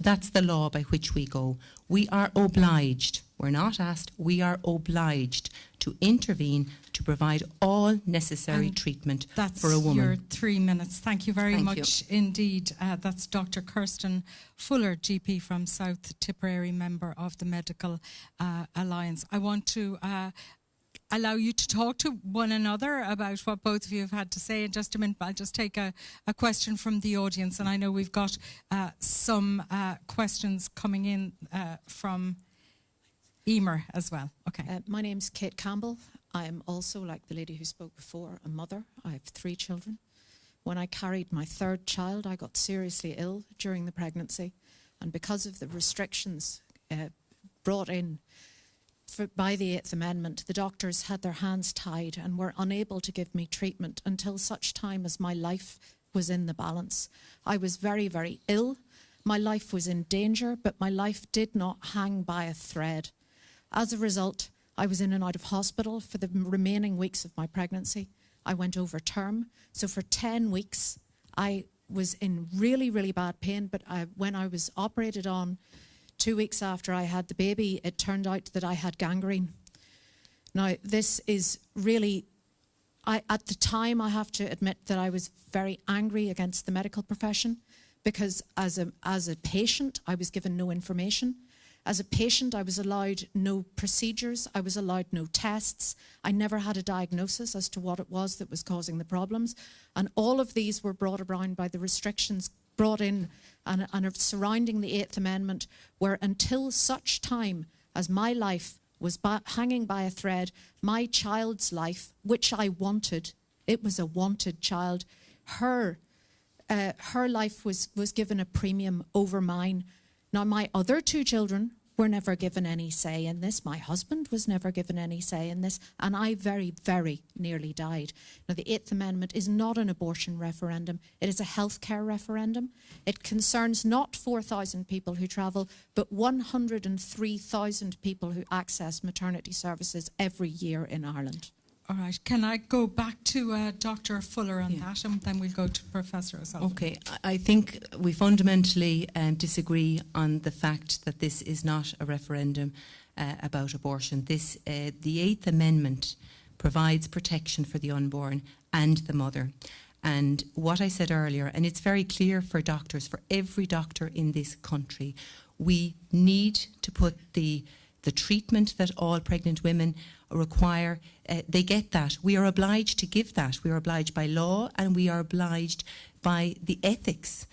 that's the law by which we go. We are obliged we're not asked, we are obliged to intervene to provide all necessary treatment for a woman. That's your 3 minutes. Thank you very much indeed. That's Dr. Kirsten Fuller, GP from South Tipperary, member of the Medical Alliance. I want to allow you to talk to one another about what both of you have had to say. In just a minute, I'll just take a question from the audience, and I know we've got some questions coming in from Emer as well. Okay. My name's Kate Campbell. I'm also, like the lady who spoke before, a mother. I have 3 children. When I carried my 3rd child, I got seriously ill during the pregnancy, and because of the restrictions brought in by the 8th Amendment, the doctors had their hands tied and were unable to give me treatment until such time as my life was in the balance. I was very, very ill. My life was in danger, but my life did not hang by a thread. As a result, I was in and out of hospital for the remaining weeks of my pregnancy. I went over term. So for 10 weeks, I was in really, really bad pain. But when I was operated on 2 weeks after I had the baby, it turned out that I had gangrene. Now, this is really, at the time, I have to admit that I was very angry against the medical profession, because as a patient, I was given no information. As a patient, I was allowed no procedures. I was allowed no tests. I never had a diagnosis as to what it was that was causing the problems. And all of these were brought around by the restrictions brought in and are surrounding the 8th Amendment, where until such time as my life was hanging by a thread, my child's life, which I wanted, it was a wanted child, her life was given a premium over mine. Now, my other 2 children were never given any say in this. My husband was never given any say in this, and I very, very nearly died. Now, the 8th Amendment is not an abortion referendum. It is a healthcare referendum. It concerns not 4,000 people who travel, but 103,000 people who access maternity services every year in Ireland. All right. Can I go back to Dr. Fuller on that, and then we'll go to Professor O'Sullivan? Okay. I think we fundamentally disagree on the fact that this is not a referendum about abortion. The 8th Amendment provides protection for the unborn and the mother. And what I said earlier, and it's very clear for doctors, for every doctor in this country, we need to put the treatment that all pregnant women require, they get that. We are obliged to give that. We are obliged by law, and we are obliged by the ethics.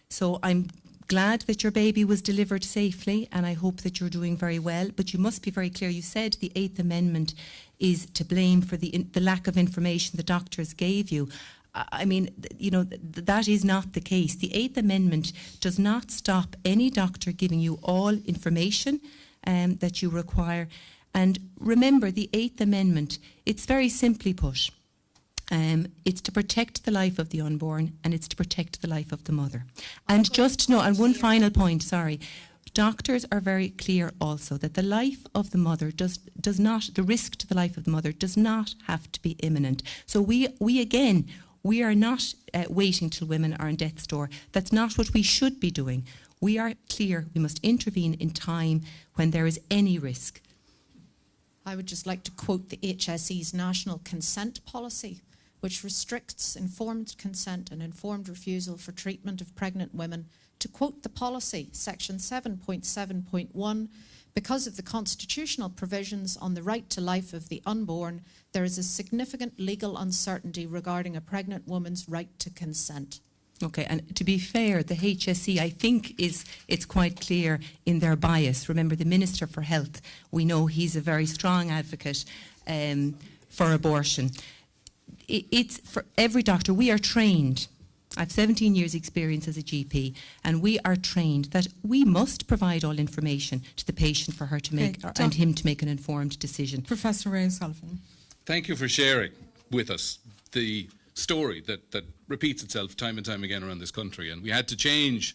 So I'm glad that your baby was delivered safely, and I hope that you're doing very well. But you must be very clear. You said the 8th Amendment is to blame for the lack of information the doctors gave you. I mean, you know, that is not the case. The 8th Amendment does not stop any doctor giving you all information that you require. And remember, the 8th Amendment, it's very simply put. It's to protect the life of the unborn, and it's to protect the life of the mother. And just know, and one final point, sorry, doctors are very clear also that the life of the mother does not, the risk to the life of the mother does not have to be imminent. So we are not waiting till women are in death's door. That's not what we should be doing. We are clear we must intervene in time when there is any risk. I would just like to quote the HSE's national consent policy, which restricts informed consent and informed refusal for treatment of pregnant women. To quote the policy, section 7.7.1, because of the constitutional provisions on the right to life of the unborn, there is a significant legal uncertainty regarding a pregnant woman's right to consent. Okay, and to be fair, the HSE, I think, it's quite clear in their bias. Remember, the Minister for Health, we know he's a very strong advocate for abortion. It's for every doctor. We are trained. I have 17 years' experience as a GP, and we are trained that we must provide all information to the patient for her to make, and him to make an informed decision. Professor Ray O'Sullivan. Thank you for sharing with us the story that repeats itself time and time again around this country. And we had to change,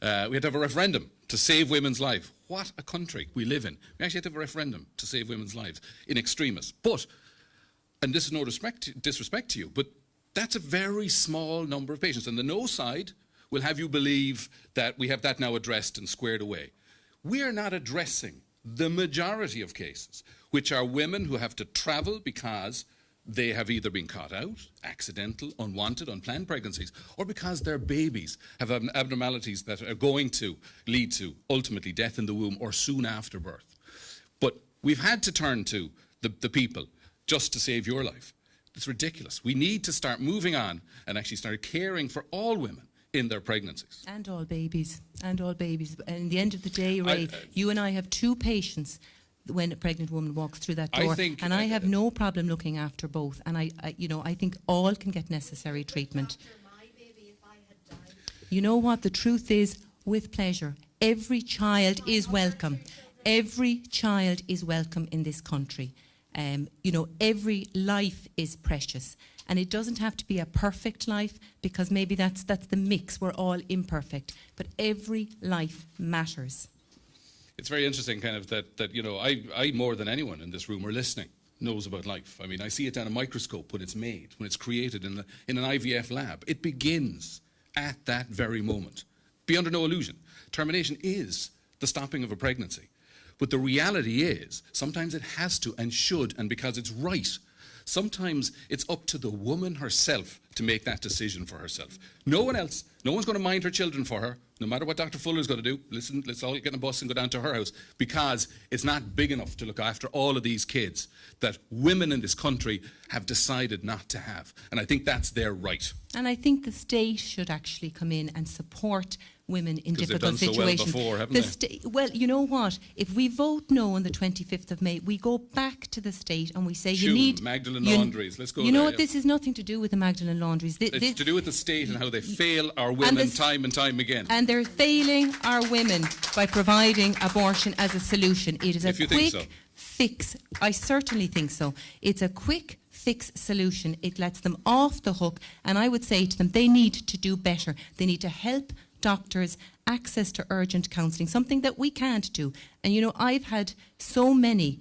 we had to have a referendum to save women's life. What a country we live in. We actually had to have a referendum to save women's lives in extremis. But, and this is no disrespect to you, but that's a very small number of patients. And the no side will have you believe that we have that now addressed and squared away. We are not addressing the majority of cases, which are women who have to travel because they have either been caught out, accidental, unwanted, unplanned pregnancies, or because their babies have abnormalities that are going to lead to ultimately death in the womb or soon after birth. But we've had to turn to the people just to save your life. It's ridiculous. We need to start moving on and actually start caring for all women in their pregnancies. And all babies. And all babies. And in the end of the day, Ray, you and I have 2 patients when a pregnant woman walks through that door. I have no problem looking after both. And I think all can get necessary treatment. You know what? The truth is, with pleasure, every child is welcome. Every child is welcome in this country. Every life is precious. And it doesn't have to be a perfect life, because maybe that's the mix. We're all imperfect. But every life matters. It's very interesting kind of that I more than anyone in this room or listening knows about life. I mean, I see it down a microscope when it's made, when it's created in an IVF lab. It begins at that very moment. Be under no illusion. Termination is the stopping of a pregnancy. But the reality is, sometimes it has to and should, and because it's right, sometimes it's up to the woman herself to make that decision for herself. No one else. No one's going to mind her children for her, no matter what Dr. Fuller's going to do. Listen, let's all get in a bus and go down to her house, because it's not big enough to look after all of these kids that women in this country have decided not to have. And I think that's their right. And I think the state should actually come in and support women in difficult situations. They've done so well before, haven't they? Well, you know what? If we vote no on the 25th of May, we go back to the state and we say you need Magdalene Laundries. Let's go. You know what? This is nothing to do with the Magdalene Laundries. It's to do with the state and how they fail our women time and time again. And they're failing our women by providing abortion as a solution. It is a quick fix. I certainly think so. It's a quick fix solution. It lets them off the hook. And I would say to them, they need to do better. They need to help doctors access to urgent counselling, something that we can't do. And I've had so many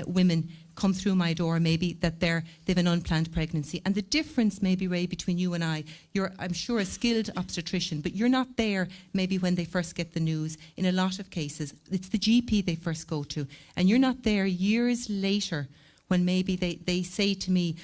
women come through my door, maybe that they've an unplanned pregnancy, and the difference maybe, Ray, between you and I, you're, I'm sure, a skilled obstetrician, but you're not there maybe when they first get the news. In a lot of cases, it's the GP they first go to, and you're not there years later when maybe they say to me,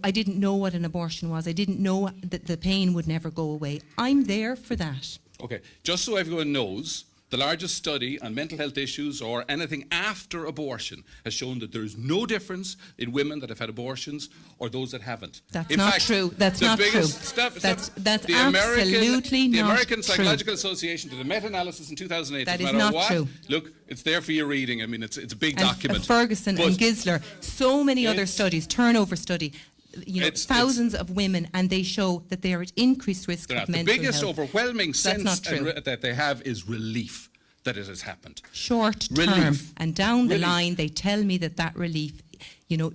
I didn't know what an abortion was. I didn't know that the pain would never go away. I'm there for that. Okay, just so everyone knows, the largest study on mental health issues or anything after abortion has shown that there is no difference in women that have had abortions or those that haven't. That's not true. That's not true. That's absolutely not true. The American Psychological Association did a meta-analysis in 2008. That is not true. Look, it's there for your reading. I mean, it's a big document. Ferguson and Gisler, so many other studies, turnover study. Thousands of women, and they show that they are at increased risk of mental health. The biggest overwhelming sense that they have is relief that it has happened. Short term, and down the line, they tell me that relief,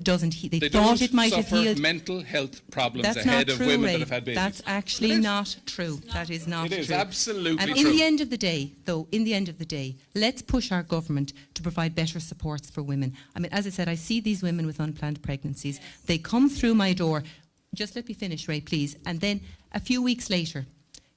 doesn't heal. They thought it might have healed. Mental health problems ahead of women that have had babies. That's actually not true. That is not true. It is absolutely true. And in the end of the day, let's push our government to provide better supports for women. I mean, as I said, I see these women with unplanned pregnancies. Yes. They come through my door. Just let me finish, Ray, please. And then a few weeks later,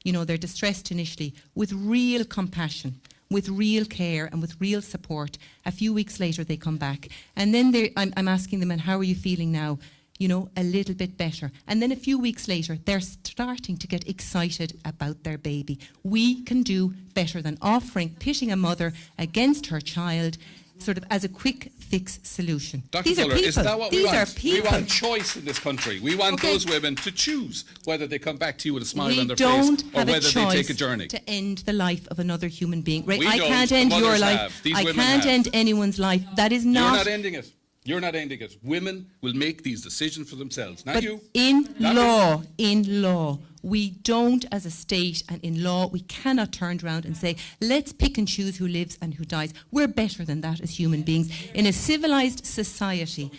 they're distressed initially, with real compassion, with real care and with real support. A few weeks later, they come back. And then I'm asking them, and how are you feeling now? A little bit better. And then a few weeks later, they're starting to get excited about their baby. We can do better than pitting a mother against her child, sort of as a quick fix solution. Dr. Fuller, is that what we want? We want choice in this country. We want those women to choose whether they come back to you with a smile on their face or whether they take a journey. To end the life of another human being. Right? I can't end your life. I can't end anyone's life. That is not. You're not ending it. You're not ending it. Women will make these decisions for themselves, not you. In law, we don't, as a state, and in law, we cannot turn around and say, let's pick and choose who lives and who dies. We're better than that as human beings. In a civilised society.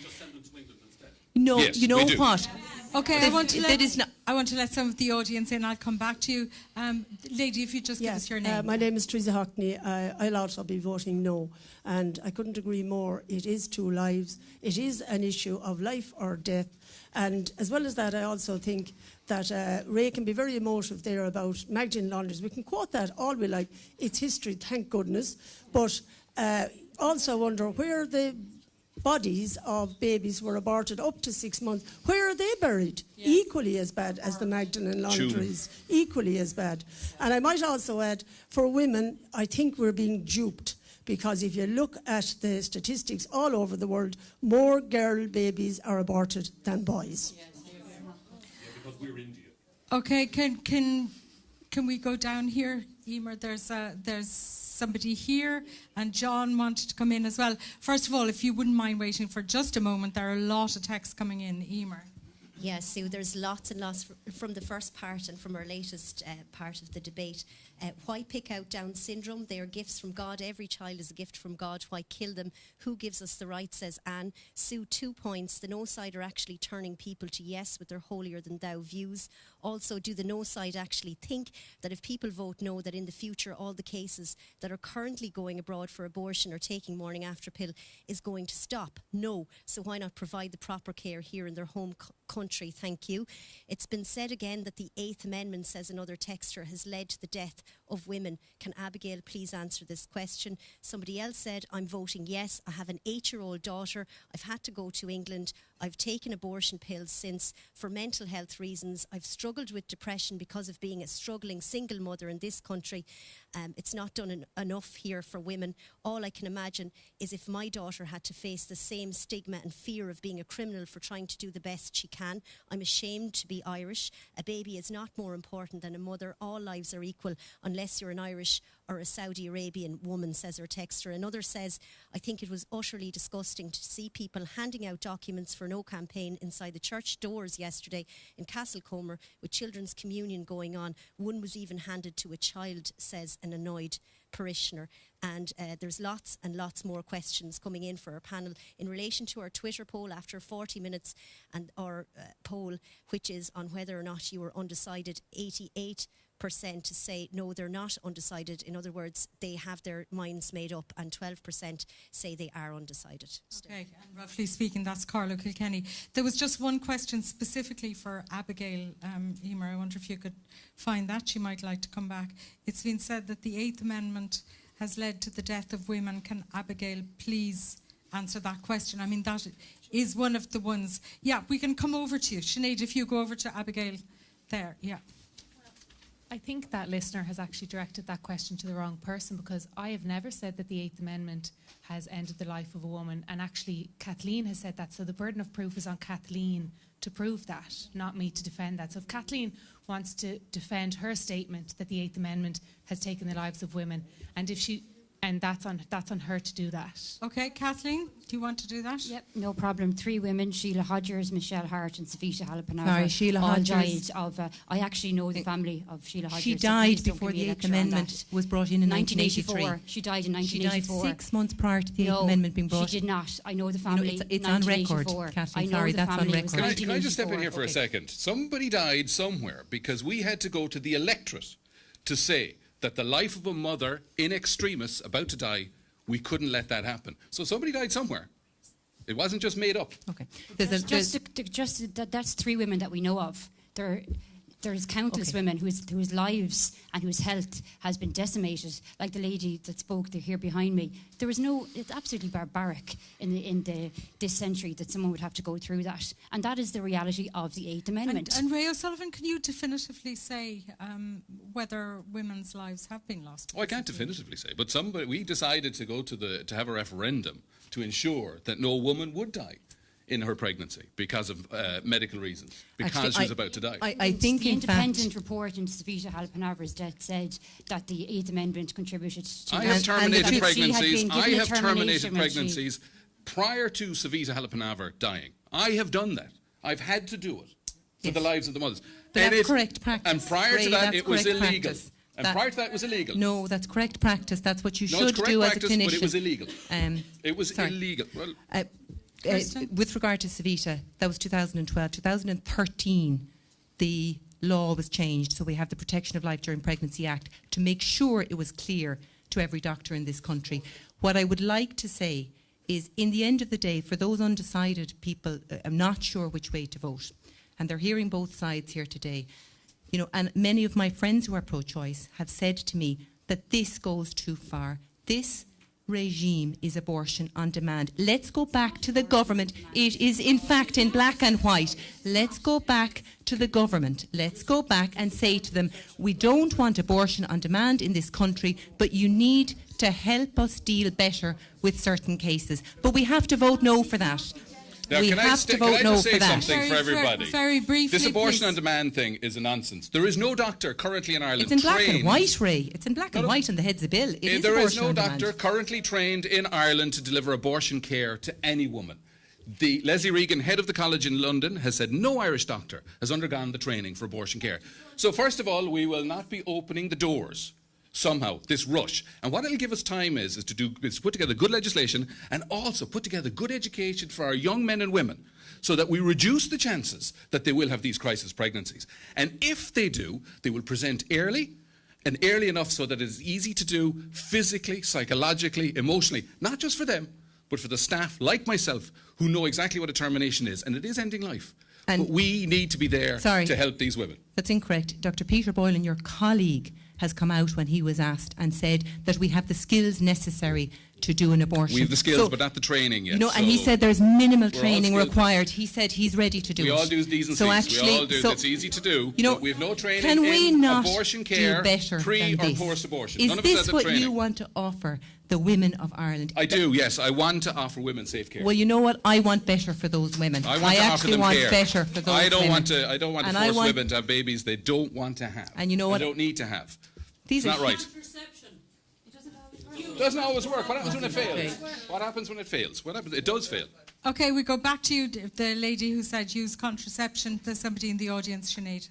No, yes, you know what? Okay, I want to let some of the audience in. I'll come back to you. Lady, if you just give us your name. My name is Teresa Hockney. I'll also be voting no. And I couldn't agree more. It is 2 lives. It is an issue of life or death. And as well as that, I also think that Ray can be very emotive there about Magdalene Laundries. We can quote that all we like. It's history, thank goodness. But also wonder where the bodies of babies who were aborted up to 6 months, where are they buried? Equally as bad as the Magdalene laundries, equally as bad. And I might also add, for women, I think we're being duped, because if you look at the statistics all over the world, more girl babies are aborted than boys. Because we're India. Okay, can we go down here, Emer? There's somebody here, and John wanted to come in as well. First of all, if you wouldn't mind waiting for just a moment, there are a lot of texts coming in, Emer. Yes, Sue, there's lots and lots from the first part and from our latest part of the debate. Why pick out Down syndrome? They are gifts from God. Every child is a gift from God. Why kill them? Who gives us the right, says Anne. Sue, 2 points. The no side are actually turning people to yes with their holier than thou views. Also, do the no side actually think that if people vote no, that in the future all the cases that are currently going abroad for abortion or taking morning after pill is going to stop? No. So why not provide the proper care here in their home country? Thank you. It's been said again that the 8th Amendment, says another texter, has led to the death of women. Can Abigail please answer this question? Somebody else said, I'm voting yes. I have an 8-year-old daughter. I've had to go to England. I've taken abortion pills since for mental health reasons. I've struggled with depression because of being a struggling single mother in this country. It's not done enough here for women. All I can imagine is if my daughter had to face the same stigma and fear of being a criminal for trying to do the best she can. I'm ashamed to be Irish. A baby is not more important than a mother. All lives are equal unless you're an Irish or a Saudi Arabian woman, says her texter. Another says, I think it was utterly disgusting to see people handing out documents for no campaign inside the church doors yesterday in Castlecomer with children's communion going on. One was even handed to a child, says an annoyed parishioner. And there's lots and lots more questions coming in for our panel in relation to our Twitter poll after 40 minutes, and our poll, which is on whether or not you are undecided. 88% to say no, they're not undecided. In other words, they have their minds made up, and 12% say they are undecided. Okay, and roughly speaking, that's Carlow, Kilkenny. There was just one question specifically for Abigail, Emer. I wonder if you could find that. She might like to come back. It's been said that the 8th Amendment has led to the death of women. Can Abigail please answer that question? I mean, that is one of the ones. Yeah, we can come over to you. Sinead, if you go over to Abigail there, yeah. I think that listener has actually directed that question to the wrong person, because I have never said that the 8th Amendment has ended the life of a woman, and actually Kathleen has said that, so the burden of proof is on Kathleen to prove that, not me to defend that. So if Kathleen wants to defend her statement that the 8th Amendment has taken the lives of women, and if she, and that's on her to do that. Okay, Kathleen, do you want to do that? Yep, no problem. 3 women, Sheila Hodgers, Michelle Hart and Savita Halapanava. Sorry, Sheila all Hodgers. died of, I actually know the family of Sheila Hodgers. She died before the 8th Amendment was brought in 1983. She died in 1984. She died 6 months prior to the 8th Amendment being brought. She did not. I know the family. You know, it's on record, Kathleen. Sorry, that's on record. Can I just step in here for a second? Somebody died somewhere because we had to go to the electorate to say that the life of a mother in extremis about to die, we couldn't let that happen. So somebody died somewhere. It wasn't just made up. Okay. That's 3 women that we know of. There's countless women whose lives and whose health has been decimated, like the lady that spoke here behind me. There was no, it's absolutely barbaric in this century that someone would have to go through that. And that is the reality of the 8th Amendment. And Ray O'Sullivan, can you definitively say whether women's lives have been lost? Oh, I can't definitively say, but we decided to go to have a referendum to ensure that no woman would die in her pregnancy because of medical reasons, because she was about to die. I think the independent report into Savita Halapanava's death said that the 8th Amendment contributed to I have terminated pregnancies prior to Savita Halapanava dying. I have done that. I've had to do it for the lives of the mothers. That's correct practice. And prior to that, it was illegal. And prior to that, it was illegal. No, that's correct practice. That's what you should do as a clinician. But it was illegal. It was illegal. Well, with regard to Savita, that was 2012. 2013, the law was changed, so we have the Protection of Life During Pregnancy Act to make sure it was clear to every doctor in this country. What I would like to say is, in the end of the day, for those undecided people, I'm not sure which way to vote, and they're hearing both sides here today. You know, and many of my friends who are pro-choice have said to me that this goes too far. This regime is abortion on demand. Let's go back to the government. It is in fact in black and white. Let's go back to the government. Let's go back and say to them, we don't want abortion on demand in this country, but you need to help us deal better with certain cases. But we have to vote no for that. Now, we can have to vote no just say for that. something for everybody? Very briefly, this abortion please. on demand thing is a nonsense. There is no doctor currently in Ireland It's in black trained. and white, Ray. It's in black and white on the heads of bill. There is no doctor currently trained in Ireland to deliver abortion care to any woman. Leslie Regan, head of the college in London, has said no Irish doctor has undergone the training for abortion care. So first of all, we will not be opening the doors somehow, this rush. And what it'll give us time is to put together good legislation and also put together good education for our young men and women so that we reduce the chances that they will have these crisis pregnancies. And if they do, they will present early and early enough so that it is easy to do physically, psychologically, emotionally, not just for them, but for the staff like myself who know exactly what a termination is. And it is ending life. And but we need to be there to help these women. That's incorrect. Dr. Peter Boylan, your colleague, has come out when he was asked and said that we have the skills necessary to do an abortion. We have the skills, but not the training yet. No, and he said there's minimal training required. He said he's ready to do it. We all do these and so Cs. actually, We all do. It's easy to do. You know, we have no training can we in not abortion care, do better pre than or this? post-abortion. Is None of us this have the what training. you want to offer the women of Ireland? I do, yes. I want to offer women safe care. Well, you know what? I want better for those women. I want to offer them care. Better for those I don't women. want to. I don't want to force women to have babies they don't want to have. And you know what? They don't need to have. These it's are not right. It doesn't always work. What happens when it fails? What happens when it fails? What happens? It does fail. Okay, we go back to you, the lady who said use contraception. There's somebody in the audience, Sinead.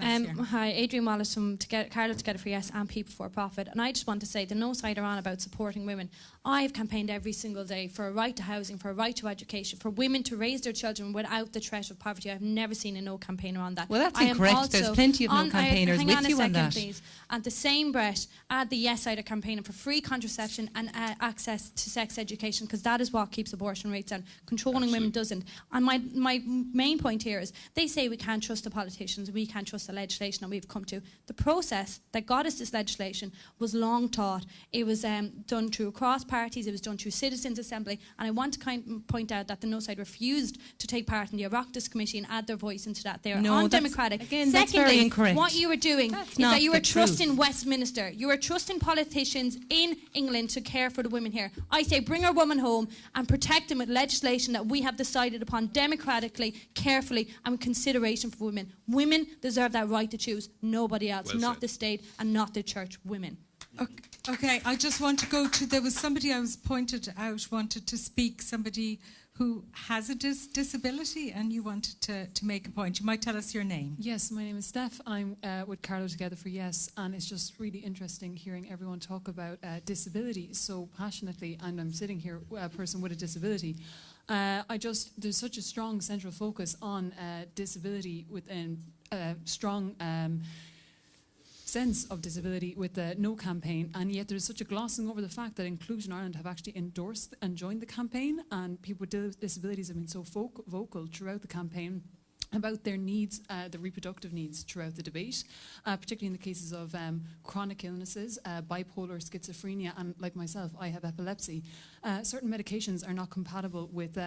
Hi, Adrian Wallace from Carlow Together for Yes and People for Profit. And I just want to say the no side are on about supporting women. I've campaigned every single day for a right to housing, for a right to education, for women to raise their children without the threat of poverty. I've never seen a no campaigner on that. Well, that's incorrect. There's plenty of no campaigners hang with on you a second, on that. Please. At the same breath, add the Yes side are campaigning for free contraception and access to sex education, because that is what keeps abortion rates down. Controlling women doesn't. And my main point here is they say we can't trust the politicians, we can't trust the legislation that we've come to. The process that got us this legislation was long thought. It was done through across parties, it was done through Citizens' Assembly, and I want to point out that the No Side refused to take part in the Oireachtas Committee and add their voice into that. They are undemocratic. Again, Secondly, that's very incorrect. what you were doing That's is not that you the were trusting truth. Westminster. You were trusting politicians in England to care for the women here. I say bring our woman home and protect them with legislation that we have decided upon democratically, carefully, and with consideration for women. Women deserve that right to choose. Nobody else. Not the state and not the church. Women. Okay, I just want to go to, there was somebody I was pointed out wanted to speak, somebody who has a disability, and you wanted to make a point. You might tell us your name. Yes, my name is Steph. I'm with Carlow Together for Yes, and it's just really interesting hearing everyone talk about disability so passionately, and I'm sitting here, a person with a disability. There's such a strong central focus on disability within a strong sense of disability with the No campaign, and yet there's such a glossing over the fact that Inclusion Ireland have actually endorsed and joined the campaign, and people with disabilities have been so vocal throughout the campaign about their needs, the reproductive needs throughout the debate, particularly in the cases of chronic illnesses, bipolar, schizophrenia, and like myself, I have epilepsy. Certain medications are not compatible with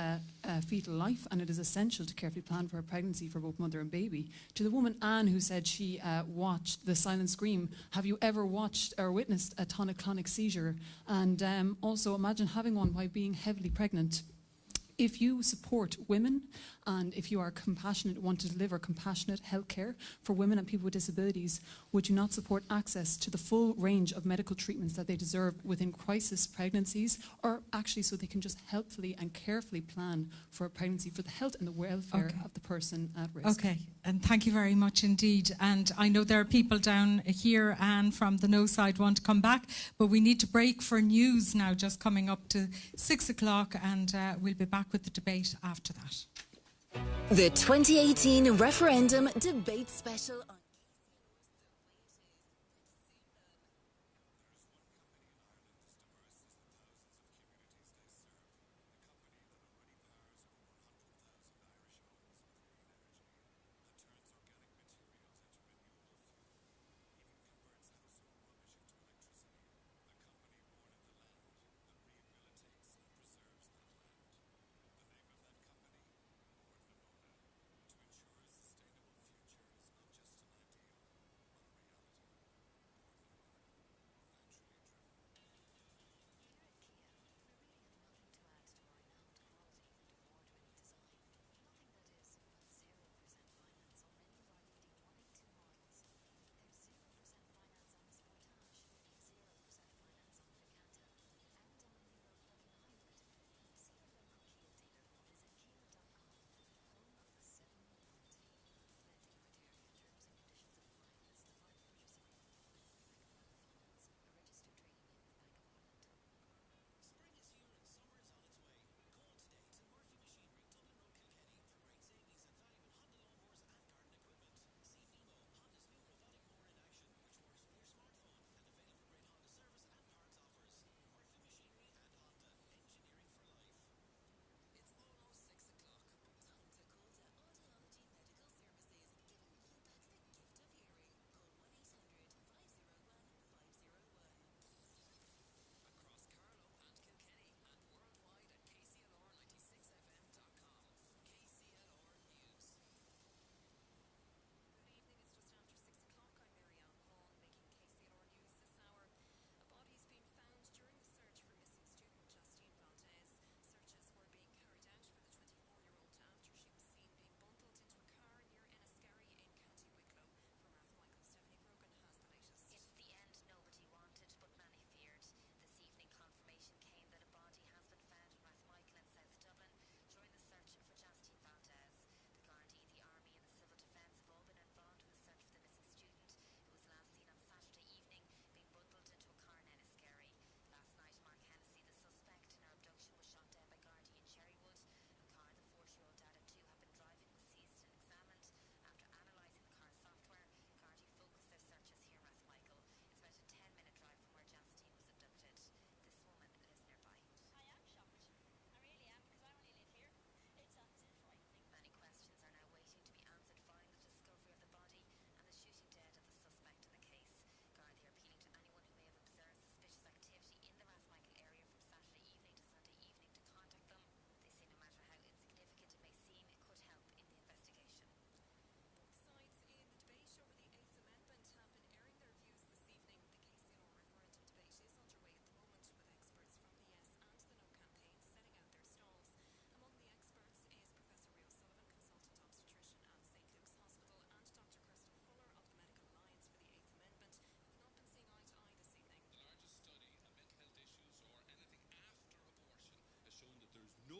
fetal life, and it is essential to carefully plan for a pregnancy for both mother and baby. To the woman, Anne, who said she watched The Silent Scream, have you ever watched or witnessed a tonic-clonic seizure? And also imagine having one while being heavily pregnant. If you support women and if you are compassionate, want to deliver compassionate healthcare for women and people with disabilities, would you not support access to the full range of medical treatments that they deserve within crisis pregnancies, or actually so they can just helpfully and carefully plan for a pregnancy for the health and the welfare of the person at risk? Okay, and thank you very much indeed. And I know there are people down here and from the No Side want to come back, but we need to break for news now, just coming up to 6 o'clock, and we'll be back with the debate after that. The 2018 Referendum Debate Special on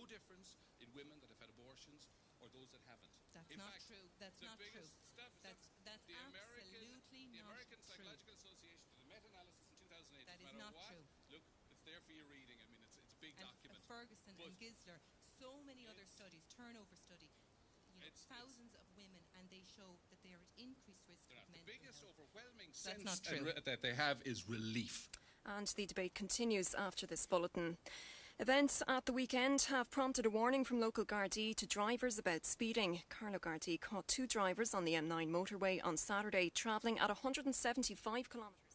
no difference in women that have had abortions or those that haven't. That's in not fact, true. That's the not true. biggest That's the absolutely the not American true. Psychological Association did a meta-analysis in 2008. That no is matter not what. true. Look, it's there for your reading. I mean, it's a big And document. Ferguson But and Gisler, so many other studies, turnover study, thousands of women, and they show that they are at increased risk of mental the biggest health. overwhelming That's sense not true. that they have is relief. And the debate continues after this bulletin. Events at the weekend have prompted a warning from local Gardaí to drivers about speeding. Carlow Gardaí caught 2 drivers on the M9 motorway on Saturday travelling at 175 kilometres.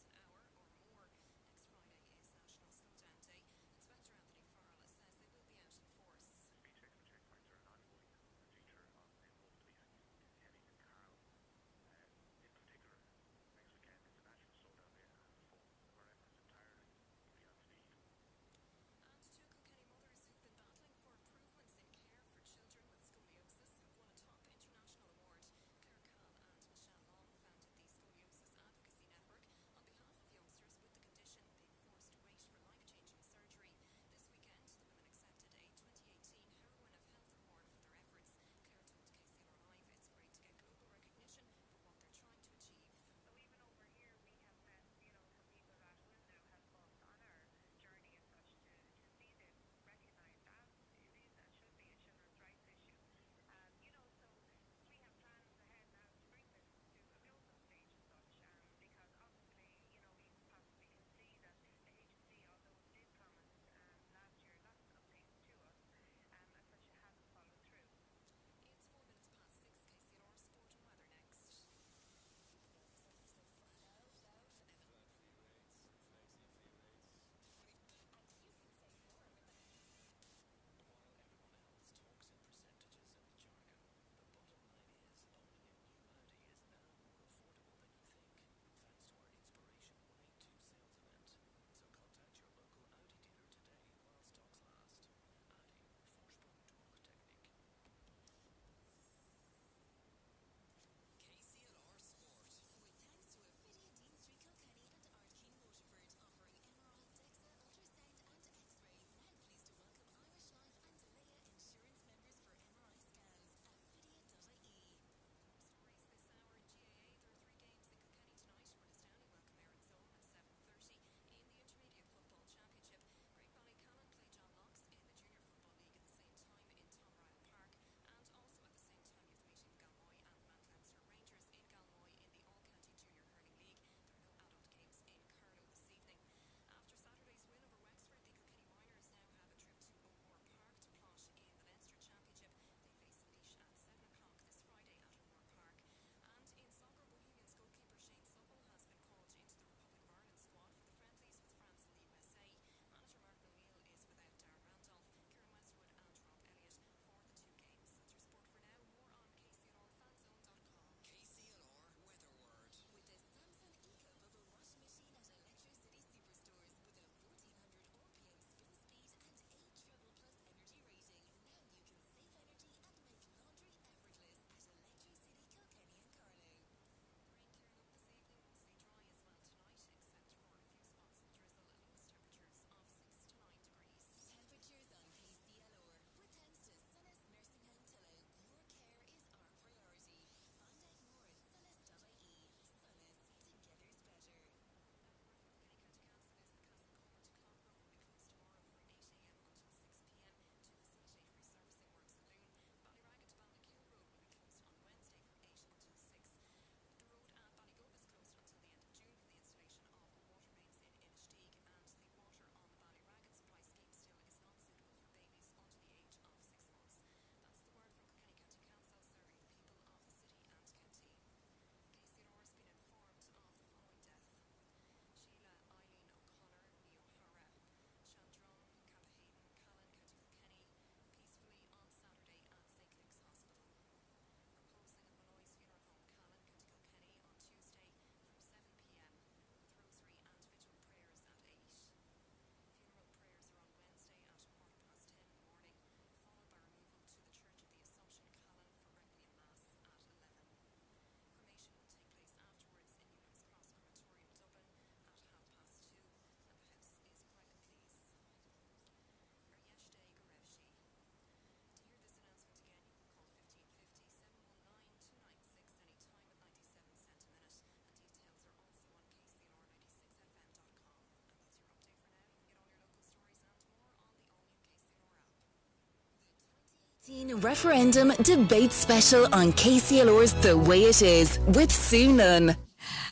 Referendum debate special on KCLR's The Way It Is with Sue Nunn.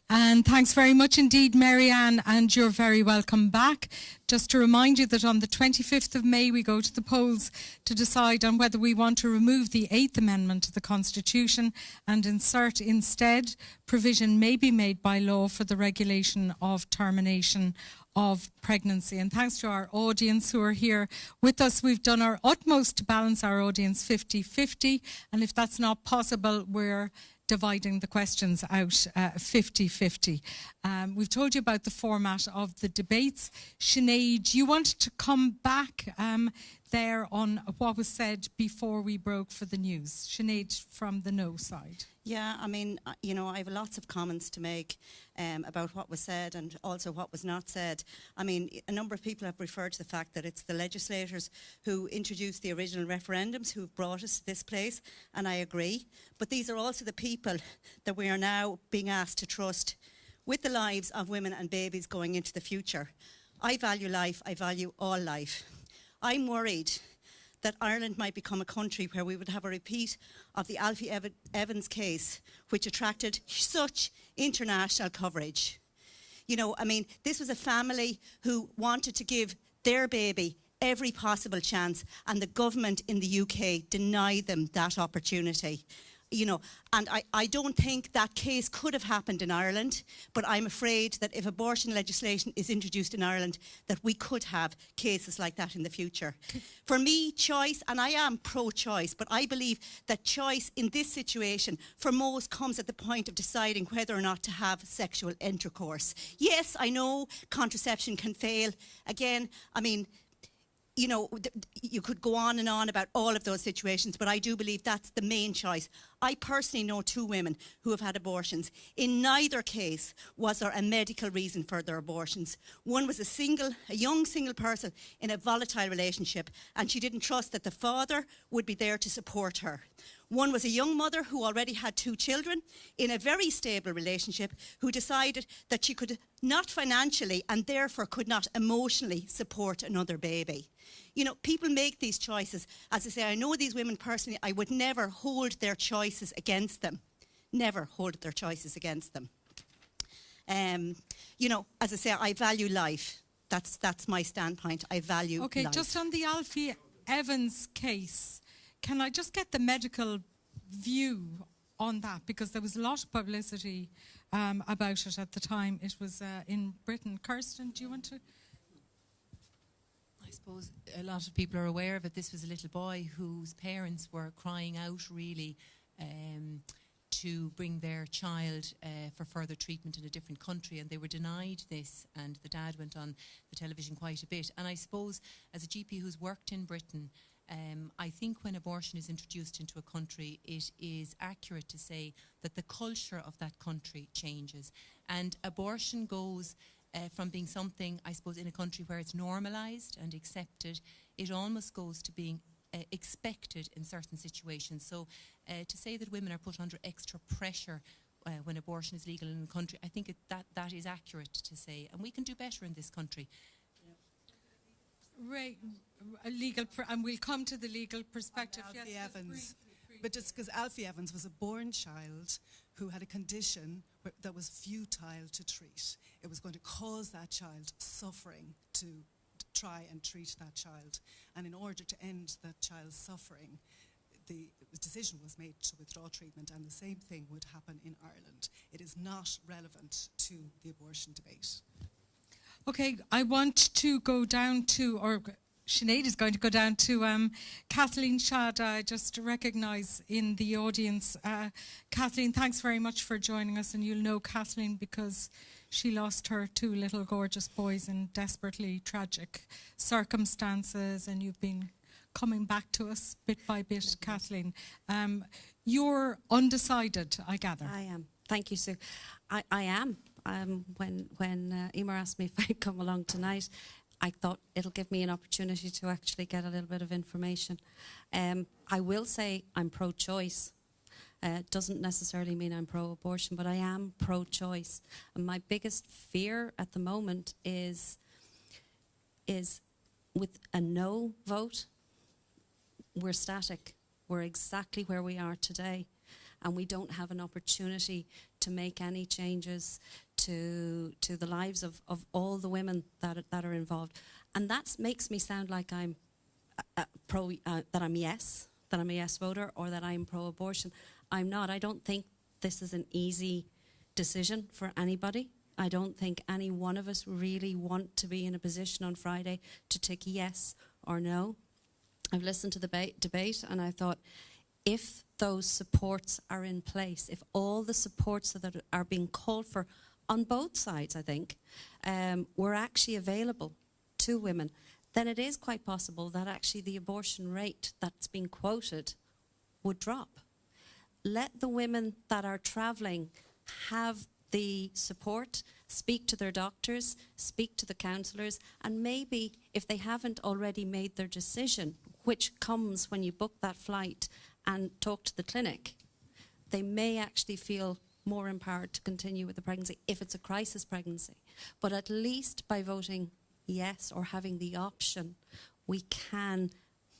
And thanks very much indeed, Marianne, and you're very welcome back. Just to remind you that on the 25th of May we go to the polls to decide on whether we want to remove the 8th Amendment to the Constitution and insert instead provision may be made by law for the regulation of termination of pregnancy. And thanks to our audience who are here with us, we've done our utmost to balance our audience 50-50, and if that's not possible, we're dividing the questions out 50-50. We've told you about the format of the debates. Sinead, you wanted to come back there on what was said before we broke for the news. Sinead from the no side. Yeah, I mean, you know, I have lots of comments to make about what was said and also what was not said. I mean, a number of people have referred to the fact that it's the legislators who introduced the original referendums who've brought us to this place, and I agree. But these are also the people that we are now being asked to trust with the lives of women and babies going into the future. I value life, I value all life. I'm worried that Ireland might become a country where we would have a repeat of the Alfie Evans case, which attracted such international coverage. You know, I mean, this was a family who wanted to give their baby every possible chance, and the government in the UK denied them that opportunity. You know, and I don't think that case could have happened in Ireland, but I'm afraid that if abortion legislation is introduced in Ireland, that we could have cases like that in the future. For me, choice, and I am pro-choice, but I believe that choice in this situation for most comes at the point of deciding whether or not to have sexual intercourse. Yes, I know contraception can fail. Again, I mean, you know, you could go on and on about all of those situations, but I do believe that's the main choice. I personally know 2 women who have had abortions. In neither case was there a medical reason for their abortions. One was a young single person in a volatile relationship, and she didn't trust that the father would be there to support her. One was a young mother who already had 2 children in a very stable relationship, who decided that she could not financially and therefore could not emotionally support another baby. You know, people make these choices. As I say, I know these women personally. I would never hold their choices against them. Never hold their choices against them. You know, as I say, I value life. That's my standpoint. I value life. Okay, just on the Alfie Evans case, can I just get the medical view on that? Because there was a lot of publicity about it at the time. It was in Britain. Kirsten, do you want to? I suppose a lot of people are aware of it. This was a little boy whose parents were crying out really to bring their child for further treatment in a different country, and they were denied this, and the dad went on the television quite a bit. And I suppose as a GP who's worked in Britain, I think when abortion is introduced into a country, it is accurate to say that the culture of that country changes, and abortion goes from being something, I suppose, in a country where it's normalised and accepted, it almost goes to being expected in certain situations. So to say that women are put under extra pressure when abortion is legal in a country, I think that is accurate to say, and we can do better in this country. Right, and we'll come to the legal perspective. Alfie Evans, but just because Alfie Evans was a born child who had a condition that was futile to treat. It was going to cause that child suffering to try and treat that child. And in order to end that child's suffering, the decision was made to withdraw treatment, and the same thing would happen in Ireland. It is not relevant to the abortion debate. Okay, I want to go down to, or Sinead is going to go down to Kathleen Shada. I just recognise in the audience. Kathleen, thanks very much for joining us, and you'll know Kathleen because she lost her 2 little gorgeous boys in desperately tragic circumstances, and you've been coming back to us bit by bit, Kathleen. You're undecided, I gather. I am. Thank you, Sue. I am. When Emer asked me if I'd come along tonight, I thought it'll give me an opportunity to actually get a little bit of information. I will say I'm pro-choice. Doesn't necessarily mean I'm pro-abortion, but I am pro-choice. And my biggest fear at the moment is with a no vote, we're static. we're exactly where we are today. And we don't have an opportunity to make any changes to the lives of all the women that are involved. And that makes me sound like I'm that I'm a yes voter, or that I'm pro-abortion. I'm not. I don't think this is an easy decision for anybody. I don't think any one of us really want to be in a position on Friday to tick yes or no. I've listened to the debate and I thought, if those supports are in place, if all the supports that are being called for on both sides, I think, were actually available to women, then it is quite possible that actually the abortion rate that's been quoted would drop. Let the women that are travelling have the support, speak to their doctors, speak to the counsellors, and maybe if they haven't already made their decision, which comes when you book that flight and talk to the clinic, they may actually feel more empowered to continue with the pregnancy if it's a crisis pregnancy. But at least by voting yes, or having the option, we can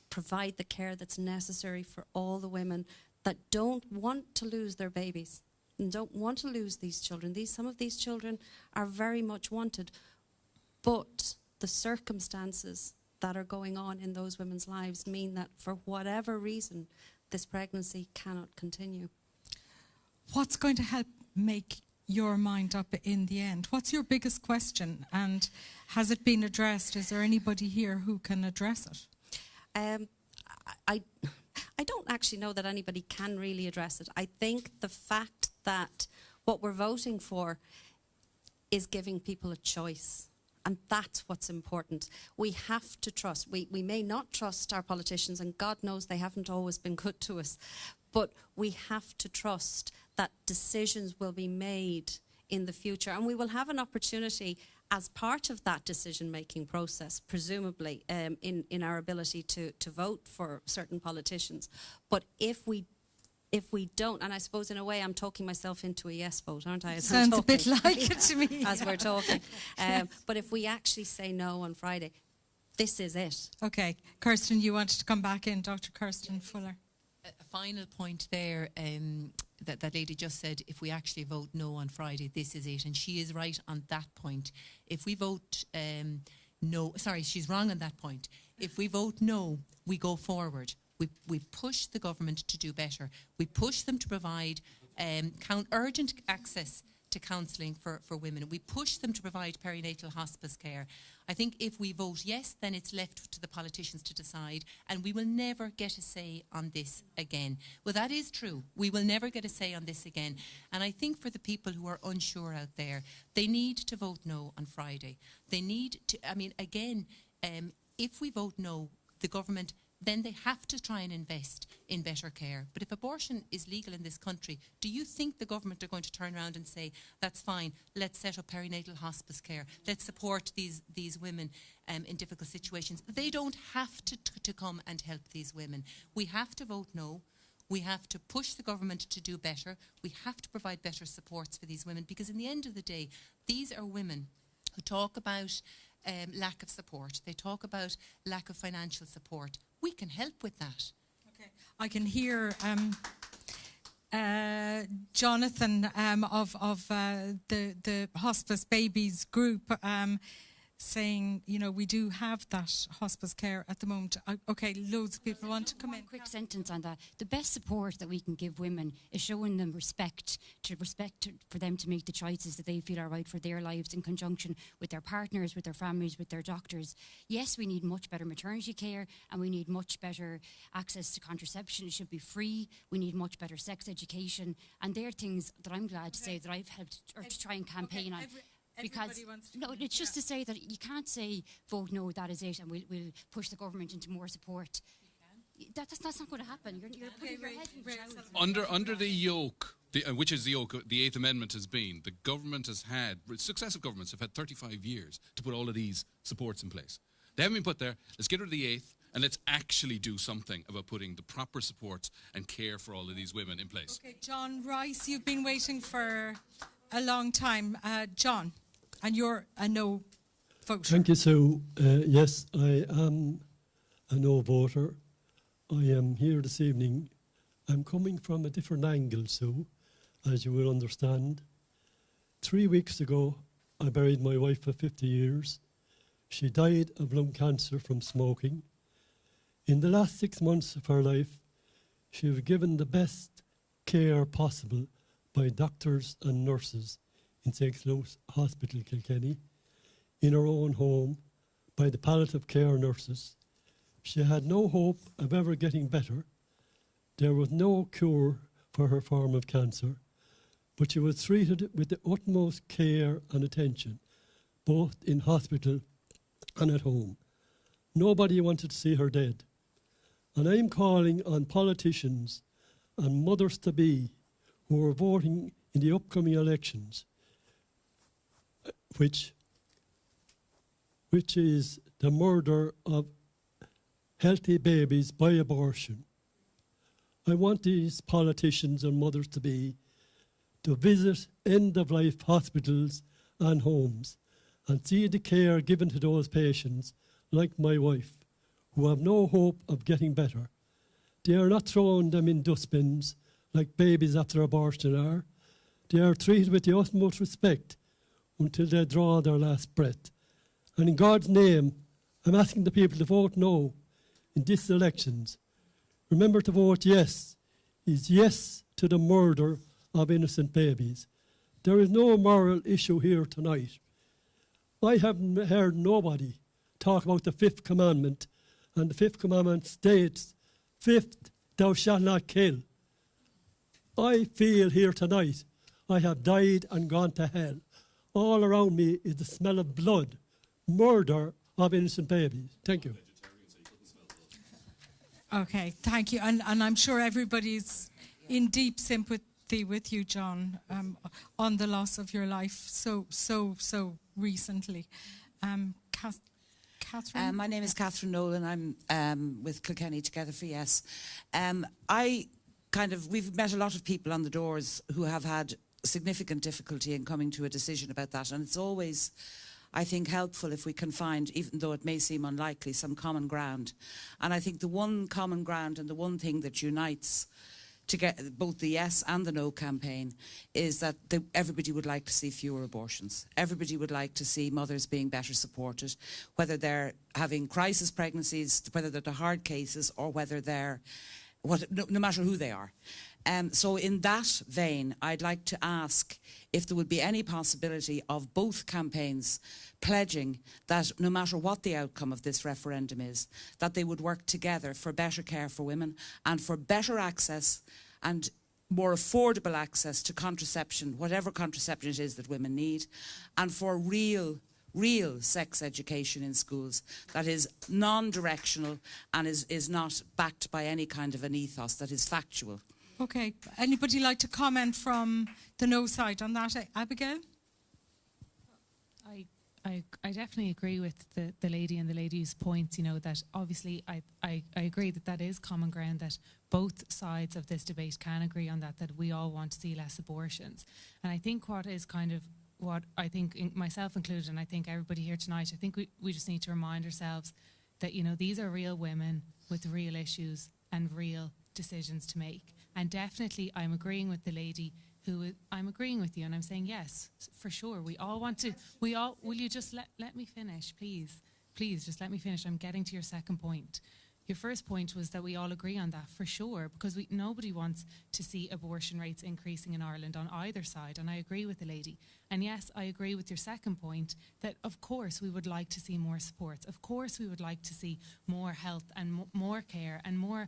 provide the care that's necessary for all the women that don't want to lose their babies and don't want to lose these children. Some of these children are very much wanted, but the circumstances that are going on in those women's lives mean that for whatever reason, this pregnancy cannot continue. What's going to help make your mind up in the end? What's your biggest question, and has it been addressed? Is there anybody here who can address it? I don't actually know that anybody can really address it. I think the fact that what we're voting for is giving people a choice. And that's what's important. We have to trust. We may not trust our politicians, and God knows they haven't always been good to us, but we have to trust that decisions will be made in the future. And we will have an opportunity as part of that decision-making process, presumably, in our ability to vote for certain politicians. But if we don't, and I suppose in a way I'm talking myself into a yes vote, aren't I? Sounds a bit like it to me. As we're talking. But if we actually say no on Friday, this is it. Okay. Kirsten, you wanted to come back in, Dr. Kirsten Fuller. A final point there, that lady just said, if we actually vote no on Friday, this is it. And she is right on that point. If we vote no, sorry, she's wrong on that point. If we vote no, we go forward. We push the government to do better. We push them to provide urgent access to counselling for women. We push them to provide perinatal hospice care. I think if we vote yes, then it's left to the politicians to decide, and we will never get a say on this again. Well, that is true. We will never get a say on this again. And I think for the people who are unsure out there, they need to vote no on Friday. They need to, I mean, again, if we vote no, the government, then they have to try and invest in better care. But if abortion is legal in this country, do you think the government are going to turn around and say, that's fine, let's set up perinatal hospice care, let's support these women in difficult situations? They don't have to come and help these women. We have to vote no. We have to push the government to do better. We have to provide better supports for these women, because in the end of the day, these are women who talk about lack of support. They talk about lack of financial support. We can help with that. Okay. I can hear Jonathan of the Hospice Babies group saying, you know, we do have that hospice care at the moment. Okay, loads of people want to come in. Quick sentence on that. The best support that we can give women is showing them respect for them to make the choices that they feel are right for their lives in conjunction with their partners, with their families, with their doctors. Yes, we need much better maternity care, and we need much better access to contraception. It should be free. We need much better sex education. And they're things that I'm glad to say that I've helped or to try and campaign on. Because no, it's just to say that you can't say vote no, that is it, and we'll push the government into more support. That's not going to happen. You're putting your head in the trousers. Under the yoke, which is the yoke, the Eighth Amendment has been, the government has had, successive governments have had 35 years to put all of these supports in place. They haven't been put there. Let's get rid of the Eighth, and let's actually do something about putting the proper supports and care for all of these women in place. Okay, John Rice, you've been waiting for a long time. John, and you're a no voter. Thank you, Sue. Yes, I am a no voter. I am here this evening. I'm coming from a different angle, Sue, as you will understand. 3 weeks ago, I buried my wife for 50 years. She died of lung cancer from smoking. In the last 6 months of her life, she was given the best care possible by doctors and nurses in St. Luke's Hospital, Kilkenny, in her own home, by the palliative care nurses. She had no hope of ever getting better. There was no cure for her form of cancer, but she was treated with the utmost care and attention, both in hospital and at home. Nobody wanted to see her dead. And I'm calling on politicians and mothers-to-be who are voting in the upcoming elections, which is the murder of healthy babies by abortion. I want these politicians and mothers-to-be to visit end-of-life hospitals and homes and see the care given to those patients, like my wife, who have no hope of getting better. They are not throwing them in dustbins like babies after abortion are. They are treated with the utmost respect until they draw their last breath. And in God's name, I'm asking the people to vote no in these elections. Remember to vote yes. Is yes to the murder of innocent babies. There is no moral issue here tonight. I haven't heard nobody talk about the fifth commandment, and the fifth commandment states, fifth, thou shalt not kill. I feel here tonight I have died and gone to hell. All around me is the smell of blood, murder of innocent babies. Thank you. Okay, thank you. And I'm sure everybody's in deep sympathy with you, John, on the loss of your life so recently. Catherine? My name is Catherine Nolan. I'm with Kilkenny Together for Yes. We've met a lot of people on the doors who have had significant difficulty in coming to a decision about that, and it's always, I think, helpful if we can find, even though it may seem unlikely, some common ground. And I think the one common ground and the one thing that unites to get both the yes and the no campaign is that everybody would like to see fewer abortions. Everybody would like to see mothers being better supported, whether they're having crisis pregnancies, whether they're the hard cases, or whether they're, no matter who they are. So in that vein, I'd like to ask if there would be any possibility of both campaigns pledging that no matter what the outcome of this referendum is, that they would work together for better care for women and for better access and more affordable access to contraception, whatever contraception it is that women need, and for real sex education in schools that is non-directional and is not backed by any kind of an ethos, that is factual. Okay. Anybody like to comment from the no side on that? Abigail? I definitely agree with the lady and the lady's points, you know, that obviously I agree that is common ground, that both sides of this debate can agree on that we all want to see less abortions. And I think what I think, myself included, and I think everybody here tonight, I think we just need to remind ourselves that, you know, these are real women with real issues and real decisions to make. And definitely I'm agreeing with the lady I'm agreeing with you, and I'm saying yes, for sure. Will you just let me finish, please? Please, just let me finish. I'm getting to your second point. Your first point was that we all agree on that, for sure, because nobody wants to see abortion rates increasing in Ireland on either side, and I agree with the lady. And yes, I agree with your second point that, of course, we would like to see more supports. Of course, we would like to see more health and more care and more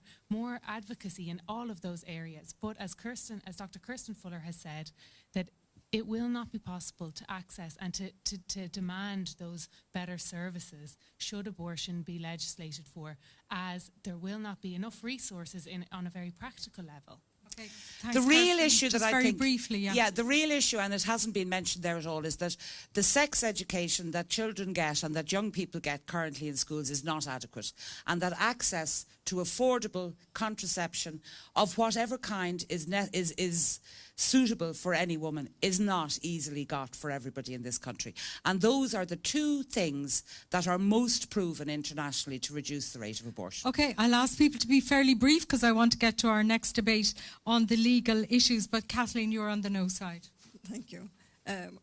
advocacy in all of those areas. But as Dr. Kirsten Fuller has said, that it will not be possible to access and to demand those better services should abortion be legislated for, as there will not be enough resources on a very practical level. Okay. The real issue that I very think, briefly, yeah. The real issue, and it hasn't been mentioned there at all, is that the sex education that children get and that young people get currently in schools is not adequate, and that access to affordable contraception of whatever kind is suitable for any woman is not easily got for everybody in this country. And those are the two things that are most proven internationally to reduce the rate of abortion. Okay, I'll ask people to be fairly brief because I want to get to our next debate on the legal issues. But Kathleen, you're on the no side. Thank you. I'm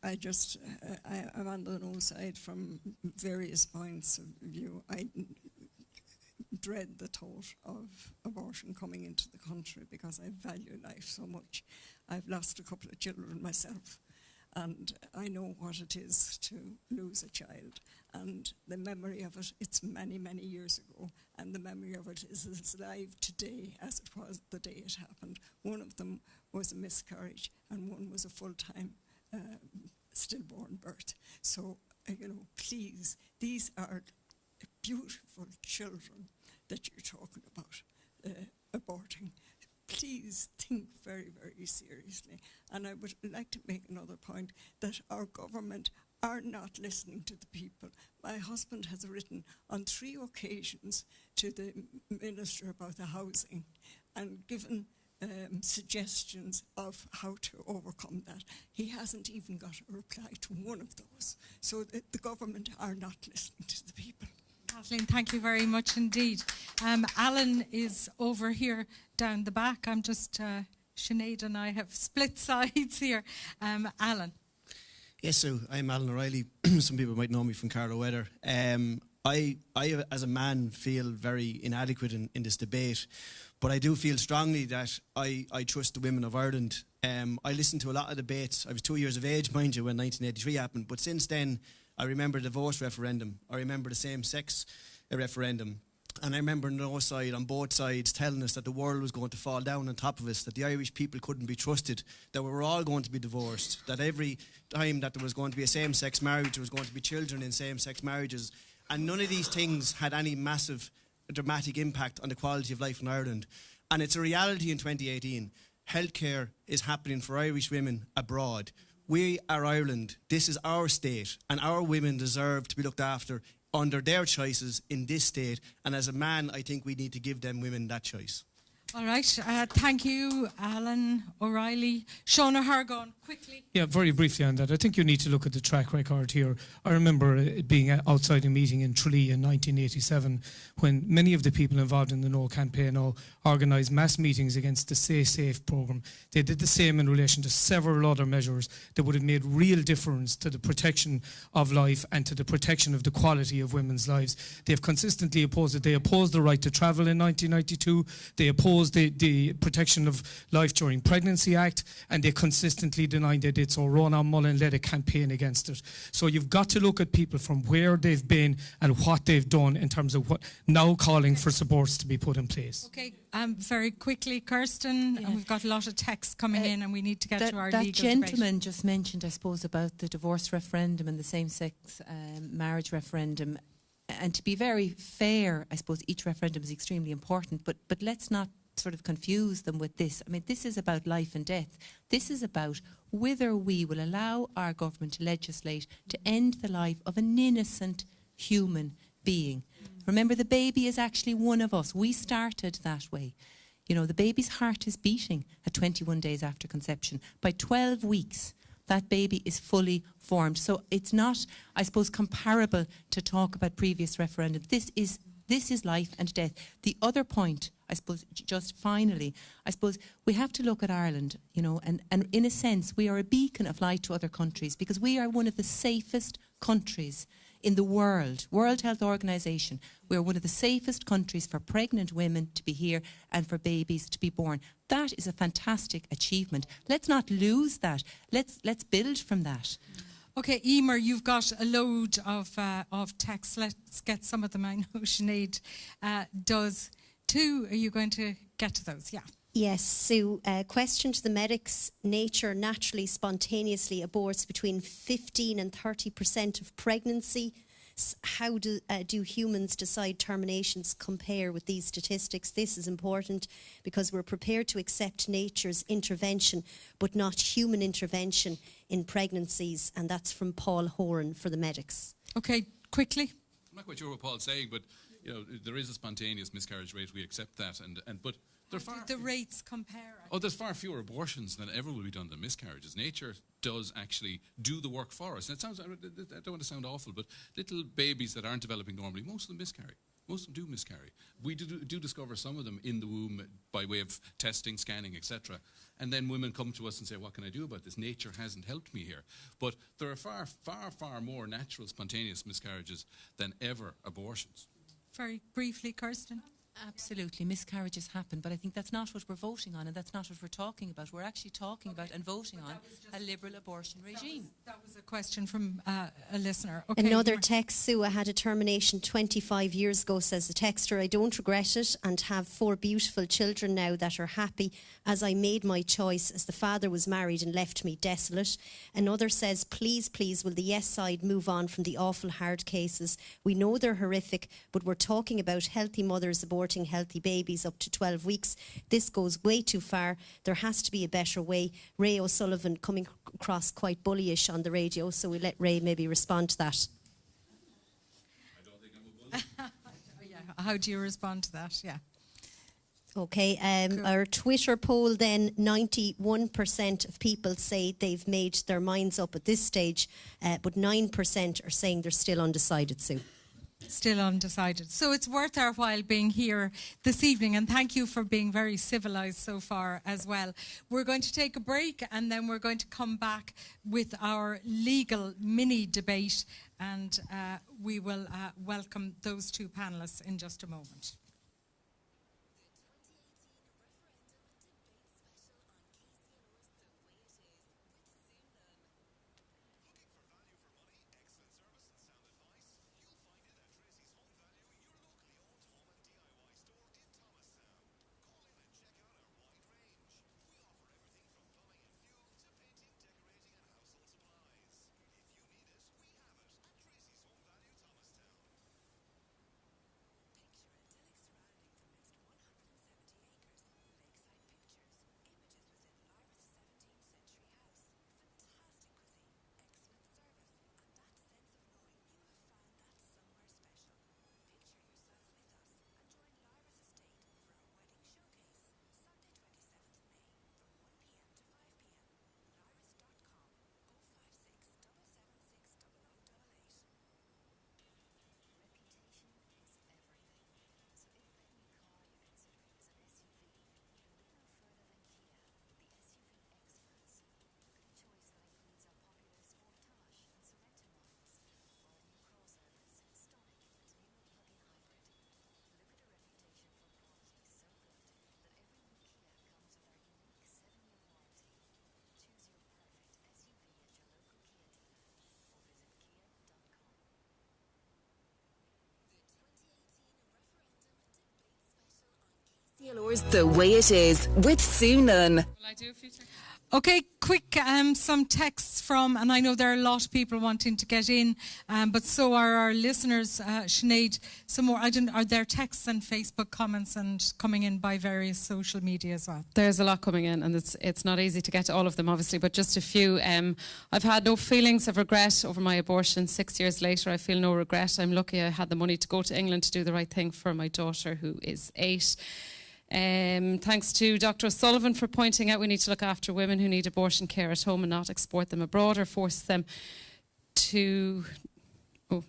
on the no side from various points of view. I dread the thought of abortion coming into the country because I value life so much. I've lost a couple of children myself, and I know what it is to lose a child. And the memory of it, it's many, many years ago, and the memory of it is as alive today as it was the day it happened. One of them was a miscarriage, and one was a full-time stillborn birth. So, please, these are beautiful children that you're talking about aborting. Please think very, very seriously. And I would like to make another point, that our government are not listening to the people. My husband has written on 3 occasions to the Minister about the housing and given suggestions of how to overcome that. He hasn't even got a reply to one of those. So the government are not listening to the people. Kathleen, thank you very much indeed. Alan is over here down the back. I'm just, Sinead and I have split sides here. Alan. Yes, Sue. I'm Alan O'Reilly. Some people might know me from Carlow Weather. I, as a man, feel very inadequate in this debate, but I do feel strongly that I trust the women of Ireland. I listened to a lot of debates. I was 2 years of age, mind you, when 1983 happened, but since then, I remember the divorce referendum. I remember the same-sex referendum. And I remember no side, on both sides, telling us that the world was going to fall down on top of us, that the Irish people couldn't be trusted, that we were all going to be divorced, that every time that there was going to be a same-sex marriage, there was going to be children in same-sex marriages. And none of these things had any massive, dramatic impact on the quality of life in Ireland. And it's a reality in 2018. Healthcare is happening for Irish women abroad. We are Ireland. This is our state, and our women deserve to be looked after under their choices in this state. And as a man, I think we need to give them women that choice. All right. Thank you, Alan O'Reilly. Sean O'Hargon, quickly. Yeah, very briefly on that. I think you need to look at the track record here. I remember it being outside a meeting in Tralee in 1987 when many of the people involved in the No campaign organised mass meetings against the Say Safe programme. They did the same in relation to several other measures that would have made real difference to the protection of life and to the protection of the quality of women's lives. They've consistently opposed it. They opposed the right to travel in 1992. They opposed the Protection of Life During Pregnancy Act, and they consistently denied they did so. Ronan Mullen led a campaign against it. So you've got to look at people from where they've been and what they've done in terms of what now calling for supports to be put in place. Okay, very quickly, Kirsten, and we've got a lot of texts coming in and we need to get to our legal That gentleman debate. just mentioned, I suppose, about the divorce referendum and the same-sex marriage referendum. And to be very fair, I suppose each referendum is extremely important, but let's not sort of confuse them with this. I mean, this is about life and death. This is about whether we will allow our government to legislate to end the life of an innocent human being. Remember, the baby is actually one of us. We started that way. You know, the baby's heart is beating at 21 days after conception. By 12 weeks, that baby is fully formed. So it's not, I suppose, comparable to talk about previous referendum. This is life and death. The other point, I suppose, just finally, I suppose we have to look at Ireland, you know, and in a sense, we are a beacon of light to other countries because we are one of the safest countries in the world. World Health Organization, we are one of the safest countries for pregnant women to be here and for babies to be born. That is a fantastic achievement. Let's not lose that. Let's build from that. Okay, Emer, you've got a load of texts. Let's get some of them. I know Sinead does too. Are you going to get to those? Yeah. Yes, Sue. Question to the medics. Nature naturally, spontaneously aborts between 15 and 30% of pregnancy. How do humans decide terminations compare with these statistics? This is important because we're prepared to accept nature's intervention, but not human intervention in pregnancies. And that's from Paul Horan for the medics. Okay, quickly. I'm not quite sure what Paul's saying, but there is a spontaneous miscarriage rate. We accept that, but the rates compare. There's far fewer abortions than ever will be done than miscarriages. Nature does actually do the work for us. And it sounds, I don't want to sound awful, but little babies that aren't developing normally, most of them miscarry. Most of them do miscarry. We do discover some of them in the womb by way of testing, scanning, etc. And then women come to us and say, what can I do about this? Nature hasn't helped me here. But there are far, far, far more natural, spontaneous miscarriages than ever abortions. Very briefly, Kirsten. Absolutely, miscarriages happen, but I think that's not what we're voting on, and that's not what we're talking about. We're actually talking about and voting on a liberal abortion regime. That was a question from a listener. Okay, Another text, Sue, I had a termination 25 years ago, says the texter. I don't regret it and have 4 beautiful children now that are happy as I made my choice as the father was married and left me desolate. Another says, please, please, will the yes side move on from the awful hard cases? We know they're horrific, but we're talking about healthy mothers aborting healthy babies up to 12 weeks. This goes way too far. There has to be a better way. Ray O'Sullivan coming across quite bullyish on the radio, so we'll let Ray maybe respond to that. I don't think I'm a bully. How do you respond to that? Yeah. Okay, our Twitter poll then, 91% of people say they've made their minds up at this stage, but 9% are saying they're still undecided, Sue. Still undecided. So it's worth our while being here this evening, and thank you for being very civilised so far as well. We're going to take a break and then we're going to come back with our legal mini debate, and we will welcome those 2 panellists in just a moment. KCLR's The Way It Is with Sue Nunn. Okay, quick, some texts from, and I know there are a lot of people wanting to get in, but so are our listeners. Sinead, some more, are there texts and Facebook comments and coming in by various social media as well? There's a lot coming in, and it's not easy to get to all of them, obviously, but just a few. I've had no feelings of regret over my abortion. 6 years later, I feel no regret. I'm lucky I had the money to go to England to do the right thing for my daughter, who is 8. Thanks to Dr. O'Sullivan for pointing out we need to look after women who need abortion care at home and not export them abroad or force them to... Oh,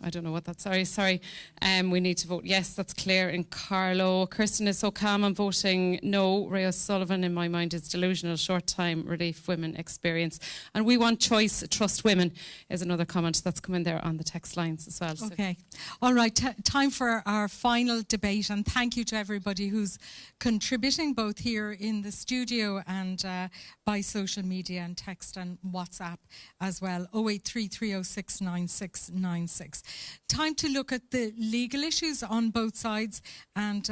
I don't know what that's... Sorry. We need to vote yes, that's clear in Carlow. Kirsten is so calm. I'm voting no. Ray O'Sullivan, in my mind, is delusional. Short-time relief women experience. And we want choice, trust women, is another comment that's come in there on the text lines as well. Okay. All right. Time for our final debate. And thank you to everybody who's contributing, both here in the studio and by social media and text and WhatsApp as well. 083-306-9696. Time to look at the legal issues on both sides, and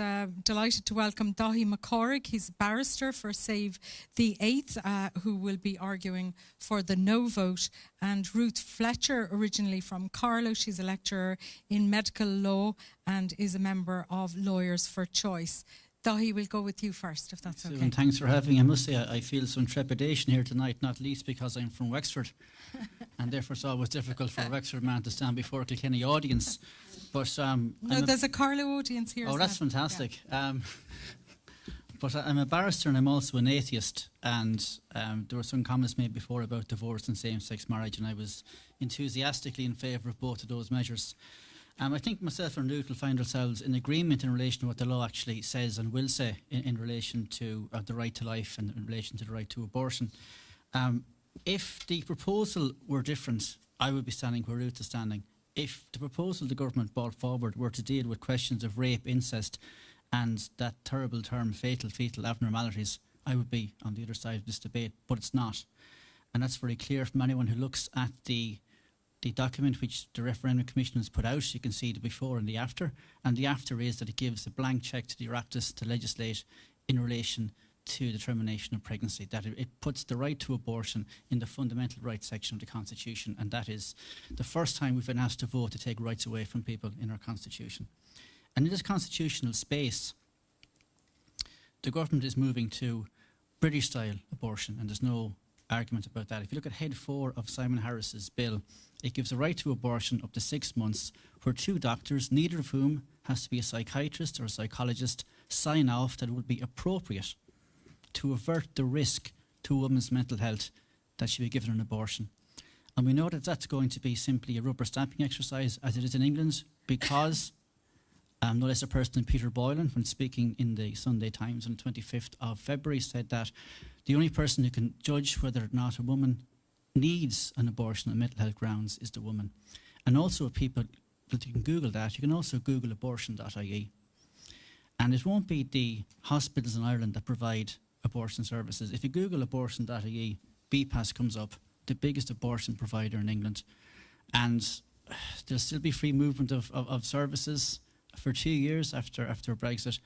delighted to welcome Dahi McCorrick. He's a barrister for Save the Eighth, who will be arguing for the no vote, and Ruth Fletcher, originally from Carlow. She's a lecturer in medical law and is a member of Lawyers for Choice. Dahi, we'll go with you first, if that's okay. And thanks for having me. I must say I feel some trepidation here tonight, not least because I'm from Wexford, and therefore it's always difficult for a Wexford man to stand before a Kilkenny audience. But No, there's a Carlow audience here. Oh, that's fantastic. Yeah. But I'm a barrister and I'm also an atheist. And there were some comments made before about divorce and same-sex marriage, and I was enthusiastically in favour of both of those measures. I think myself and Luke will find ourselves in agreement in relation to what the law actually says and will say in relation to the right to life and in relation to the right to abortion. If the proposal were different, I would be standing where Ruth is standing. If the proposal the government brought forward were to deal with questions of rape, incest, and that terrible term, fetal abnormalities, I would be on the other side of this debate, but it's not. And that's very clear from anyone who looks at the document which the Referendum Commission has put out. You can see the before and the after. And the after is that it gives a blank cheque to the Oireachtas to legislate in relation to the termination of pregnancy, that it puts the right to abortion in the fundamental rights section of the Constitution, and that is the first time we've been asked to vote to take rights away from people in our Constitution. And in this constitutional space, the government is moving to British-style abortion, and there's no argument about that. If you look at Head 4 of Simon Harris's bill, it gives a right to abortion up to 6 months where 2 doctors, neither of whom has to be a psychiatrist or a psychologist, sign off that it would be appropriate to avert the risk to a woman's mental health that she be given an abortion. And we know that that's going to be simply a rubber stamping exercise, as it is in England, because no less a person than Peter Boylan, when speaking in the Sunday Times on the 25th of February, said that the only person who can judge whether or not a woman needs an abortion on mental health grounds is the woman. And also, if people, but you can Google that, you can also Google abortion.ie. And it won't be the hospitals in Ireland that provide abortion services. If you Google abortion.ie, BPAS comes up, the biggest abortion provider in England. And there'll still be free movement of services for 2 years after Brexit,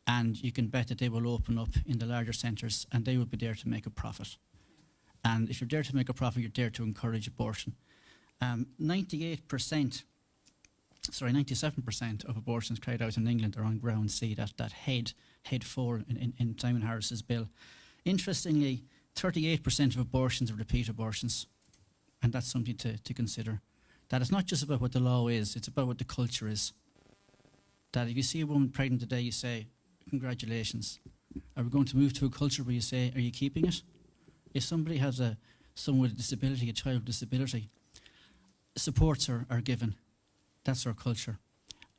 and you can bet that they will open up in the larger centres and they will be there to make a profit. And if you're there to make a profit, you're there to encourage abortion. 97% of abortions carried out in England are on ground C, that head 4 in Simon Harris's bill. Interestingly, 38% of abortions are repeat abortions, and that's something to consider. That it's not just about what the law is, it's about what the culture is. That if you see a woman pregnant today, you say, congratulations. Are we going to move to a culture where you say, are you keeping it? If somebody has someone with a disability, a child with a disability, supports are given. That's our culture.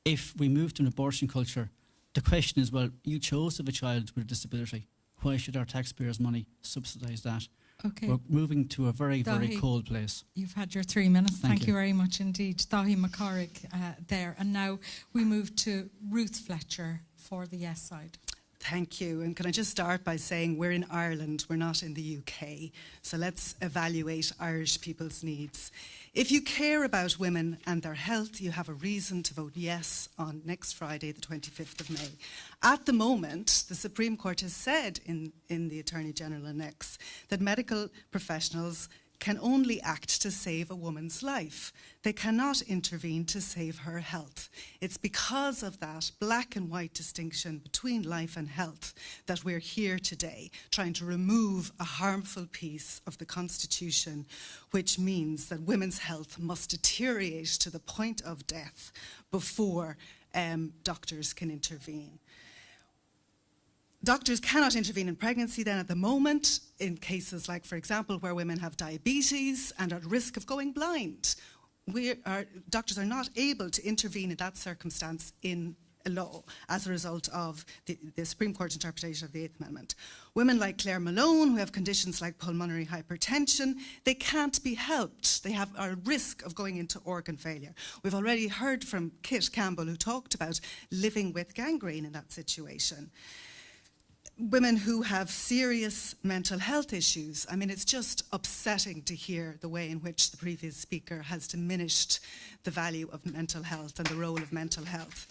If we move to an abortion culture, the question is, well, you chose to have a child with a disability. Why should our taxpayers' money subsidise that? Okay. We're moving to a very, very Dahi, cold place. You've had your 3 minutes. Thank you very much indeed. Dahi McCorrick there. And now we move to Ruth Fletcher for the yes side. Thank you. And can I just start by saying we're in Ireland, we're not in the UK. So let's evaluate Irish people's needs. If you care about women and their health, you have a reason to vote yes on next Friday, the 25th of May. At the moment, the Supreme Court has said in the Attorney General Annex that medical professionals can only act to save a woman's life. They cannot intervene to save her health. It's because of that black and white distinction between life and health that we're here today, trying to remove a harmful piece of the Constitution, which means that women's health must deteriorate to the point of death before doctors can intervene. Doctors cannot intervene in pregnancy then at the moment in cases like, for example, where women have diabetes and are at risk of going blind. Doctors are not able to intervene in that circumstance in a law as a result of the Supreme Court interpretation of the Eighth Amendment. Women like Claire Malone, who have conditions like pulmonary hypertension, they can't be helped. They are at risk of going into organ failure. We've already heard from Kit Campbell, who talked about living with gangrene in that situation. Women who have serious mental health issues. I mean, it's just upsetting to hear the way in which the previous speaker has diminished the value of mental health and the role of mental health.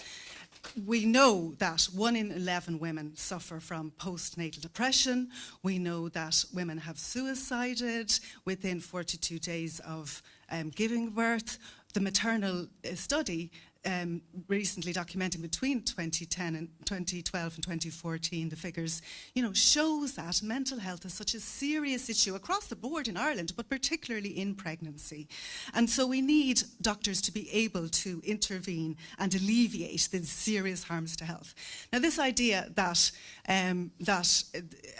We know that 1 in 11 women suffer from postnatal depression. We know that women have suicided within 42 days of giving birth. The maternal study recently documenting between 2010 and 2012 and 2014, the figures, shows that mental health is such a serious issue across the board in Ireland, but particularly in pregnancy. And so we need doctors to be able to intervene and alleviate the serious harms to health. Now, this idea that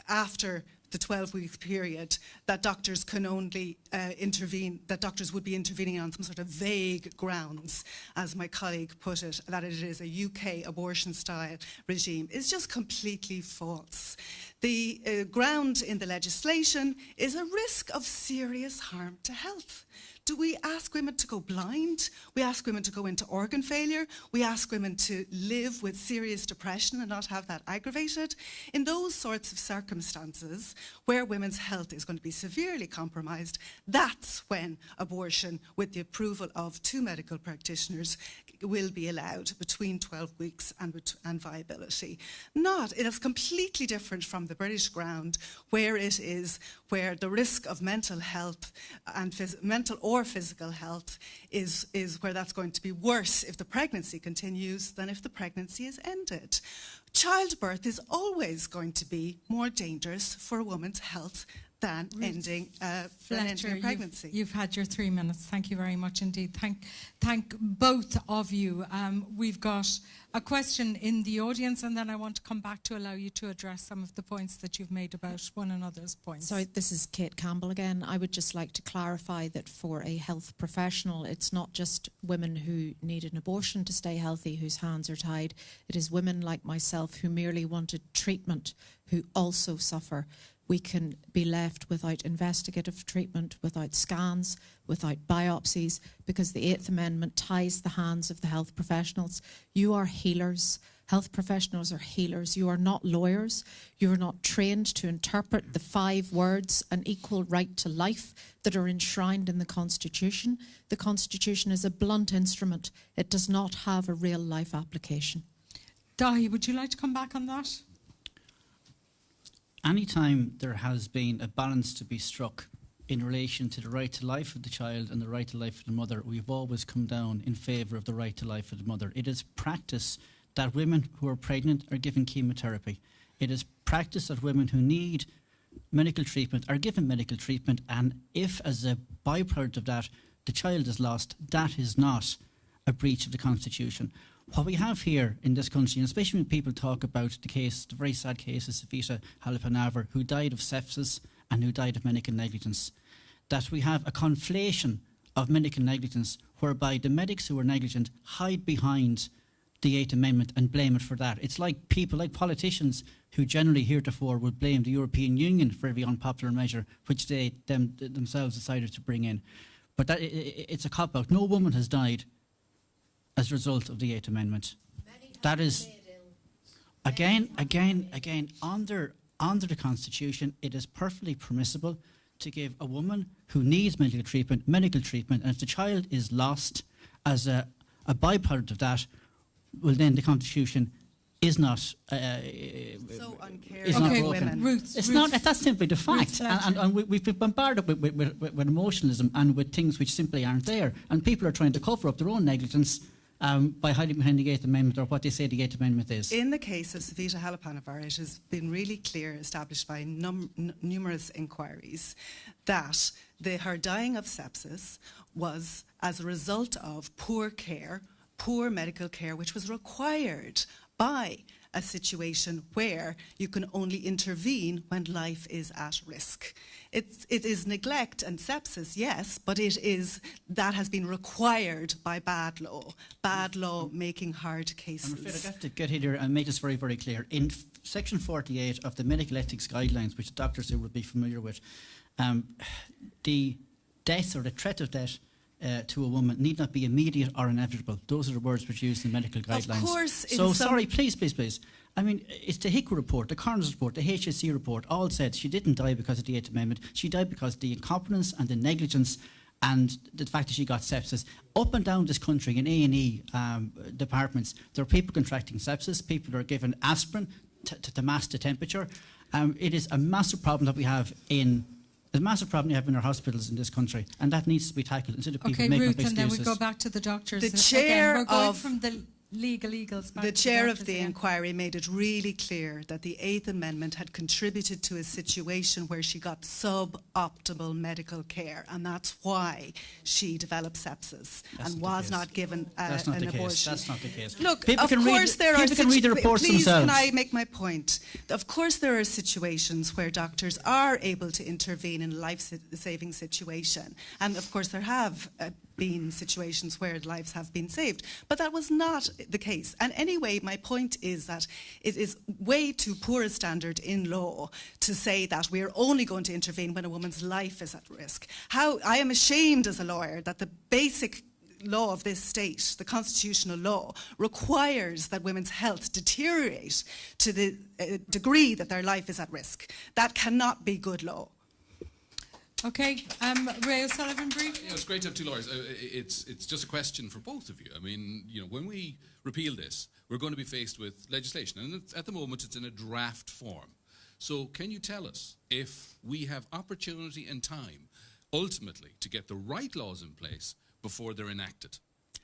after the 12-week period, that doctors can only intervene, that doctors would be intervening on some sort of vague grounds, as my colleague put it, that it is a UK abortion-style regime, is just completely false. The ground in the legislation is a risk of serious harm to health. Do we ask women to go blind? We ask women to go into organ failure. We ask women to live with serious depression and not have that aggravated. In those sorts of circumstances where women's health is going to be severely compromised, that's when abortion, with the approval of 2 medical practitioners, will be allowed between 12 weeks and viability. It is completely different from the British ground, where the risk of mental health and mental or physical health is where that's going to be worse if the pregnancy continues than if the pregnancy is ended. Childbirth is always going to be more dangerous for a woman's health than ending a pregnancy. You've had your 3 minutes. Thank you very much indeed. Thank both of you. We've got a question in the audience, and then I want to come back to allow you to address some of the points that you've made about one another's points. Sorry, this is Kate Campbell again. I would just like to clarify that for a health professional, it's not just women who need an abortion to stay healthy whose hands are tied. It is women like myself who merely wanted treatment who also suffer. We can be left without investigative treatment, without scans, without biopsies, because the 8th Amendment ties the hands of the health professionals. You are healers. Health professionals are healers. You are not lawyers. You are not trained to interpret the 5 words, an equal right to life, that are enshrined in the Constitution. The Constitution is a blunt instrument. It does not have a real life application. Dahi, would you like to come back on that? Anytime there has been a balance to be struck in relation to the right to life of the child and the right to life of the mother, we've always come down in favour of the right to life of the mother. It is practice that women who are pregnant are given chemotherapy. It is practice that women who need medical treatment are given medical treatment, and if as a byproduct of that the child is lost, that is not a breach of the Constitution. What we have here in this country, and especially when people talk about the very sad case of Savita Halappanavar, who died of sepsis and who died of medical negligence, that we have a conflation of medical negligence whereby the medics who are negligent hide behind the 8th Amendment and blame it for that. It's like people, like politicians, who generally heretofore would blame the European Union for every unpopular measure which they themselves decided to bring in. But it's a cop-out. No woman has died as a result of the 8th Amendment. That is, again, under the Constitution, it is perfectly permissible to give a woman who needs medical treatment, and if the child is lost as a byproduct of that, well then the Constitution is not so uncaring not broken. women. It's not. That's simply the fact, and we've been bombarded with emotionalism and with things which simply aren't there, and people are trying to cover up their own negligence by hiding behind the 8th Amendment, or what they say the 8th Amendment is. In the case of Savita Halappanavar, it has been really clear, established by numerous inquiries, that her dying of sepsis was as a result of poor medical care, which was required by a situation where you can only intervene when life is at risk. It is neglect and sepsis, yes, but that has been required by bad law making hard cases. I'm afraid I have to get here and make this very, very clear. In Section 48 of the Medical Ethics Guidelines, which the doctors who will be familiar with, the death or the threat of death to a woman need not be immediate or inevitable. Those are the words which are used in medical guidelines. Of course. So, sorry, please. I mean, it's the HICWA report, the coroner's report, the HSC report, all said she didn't die because of the 8th Amendment. She died because of the incompetence and the negligence and the fact that she got sepsis. Up and down this country in A&E departments, there are people contracting sepsis, people are given aspirin to mask the temperature. It is a massive problem that we have in There's a massive problem you have in our hospitals in this country, and that needs to be tackled instead of people making Ruth, up and then excuses. we go back to the doctors. The chair Again, we're going of from the legals back The to chair doctors of the again. inquiry made it really clear that the Eighth Amendment had contributed to a situation where she got suboptimal medical care, and that's why she developed sepsis and was not given an abortion. That's not the case. Look, people of can course there are people can read the reports please, themselves. can I make my point? Of course there are situations where doctors are able to intervene in a life-saving situation, and of course there have been situations where lives have been saved, but that was not the case. And anyway, my point is that it is way too poor a standard in law to say that we are only going to intervene when a woman's life is at risk. I am ashamed as a lawyer that the basic law of this state, the constitutional law, requires that women's health deteriorate to the degree that their life is at risk. That cannot be good law. Okay, Ray O'Sullivan, brief. Yeah, it's great to have two lawyers. It's just a question for both of you. I mean, when we repeal this, we're going to be faced with legislation, and at the moment it's in a draft form. So can you tell us if we have opportunity and time, ultimately, to get the right laws in place before they're enacted?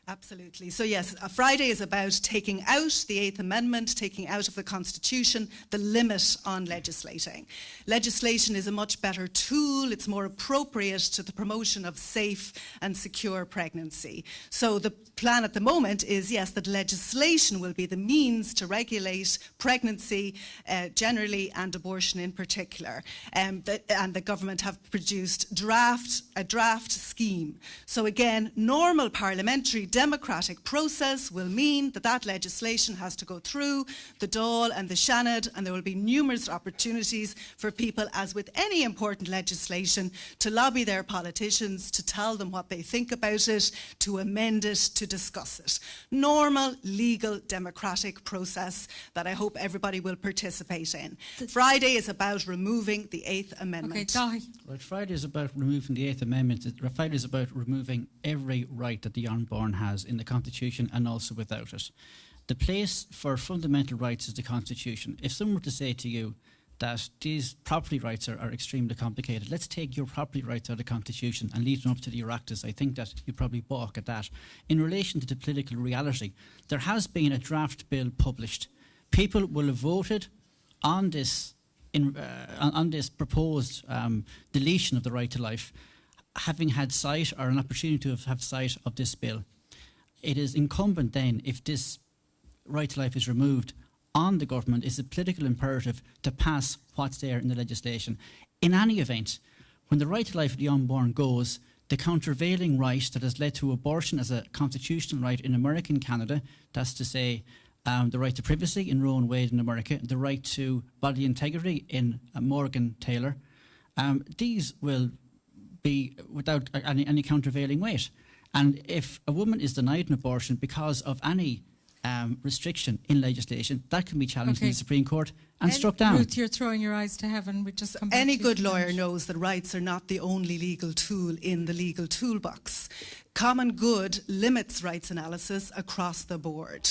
Absolutely. So yes, Friday is about taking out the Eighth Amendment, taking out of the Constitution the limit on legislating. Legislation is a much better tool. It's more appropriate to the promotion of safe and secure pregnancy. So the plan at the moment is, yes, that legislation will be the means to regulate pregnancy generally and abortion in particular. And the government have produced a draft scheme. So again, normal parliamentary democratic process will mean that legislation has to go through the Dáil and the Seanad, and there will be numerous opportunities for people, as with any important legislation, to lobby their politicians, to tell them what they think about it, to amend it, to discuss it. Normal, legal, democratic process that I hope everybody will participate in. Friday is about removing the Eighth Amendment. Okay, Right, Friday is about removing the Eighth Amendment. Friday is about removing every right that the unborn has in the Constitution and also without it. The place for fundamental rights is the Constitution. If someone were to say to you that these property rights are extremely complicated, let's take your property rights out of the Constitution and leave them up to the Oireachtas, I think that you'd probably balk at that. In relation to the political reality, there has been a draft bill published. People will have voted on this on this proposed deletion of the right to life, having had sight or an opportunity to have sight of this bill. It is incumbent then, if this right to life is removed, on the government is a political imperative to pass what's there in the legislation. In any event, when the right to life of the unborn goes, the countervailing right that has led to abortion as a constitutional right in America and Canada, that's to say the right to privacy in Roe and Wade in America, the right to bodily integrity in Morgan Taylor, these will be without any countervailing weight. And if a woman is denied an abortion because of any restriction in legislation, that can be challenged in the Supreme Court and struck down. Ruth, you're throwing your eyes to heaven. We just come back Any to good you. lawyer knows that rights are not the only legal tool in the legal toolbox. Common good limits rights analysis across the board.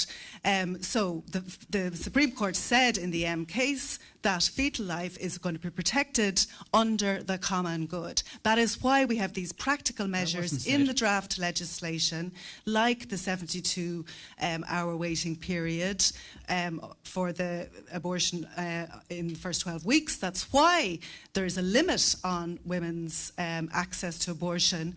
So the Supreme Court said in the M case that fetal life is going to be protected under the common good. That is why we have these practical measures in the draft legislation, like the 72-hour waiting period for the abortion in the first 12 weeks. That's why there is a limit on women's access to abortion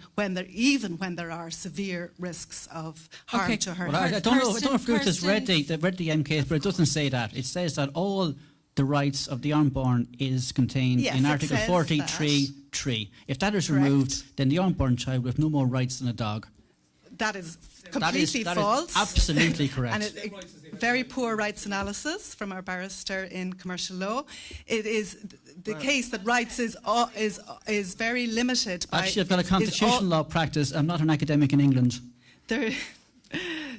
even when there are severe risks of harm to her. Well, I don't know if Ruth has read the M case, but it doesn't say that. It says that all the rights of the unborn is contained in Article 43(3). If that is removed, then the unborn child will have no more rights than a dog. That is completely false. Is absolutely correct. And very poor rights analysis from our barrister in commercial law. It is the case that rights is very limited. Actually, I've got a constitutional law practice. I'm not an academic in England.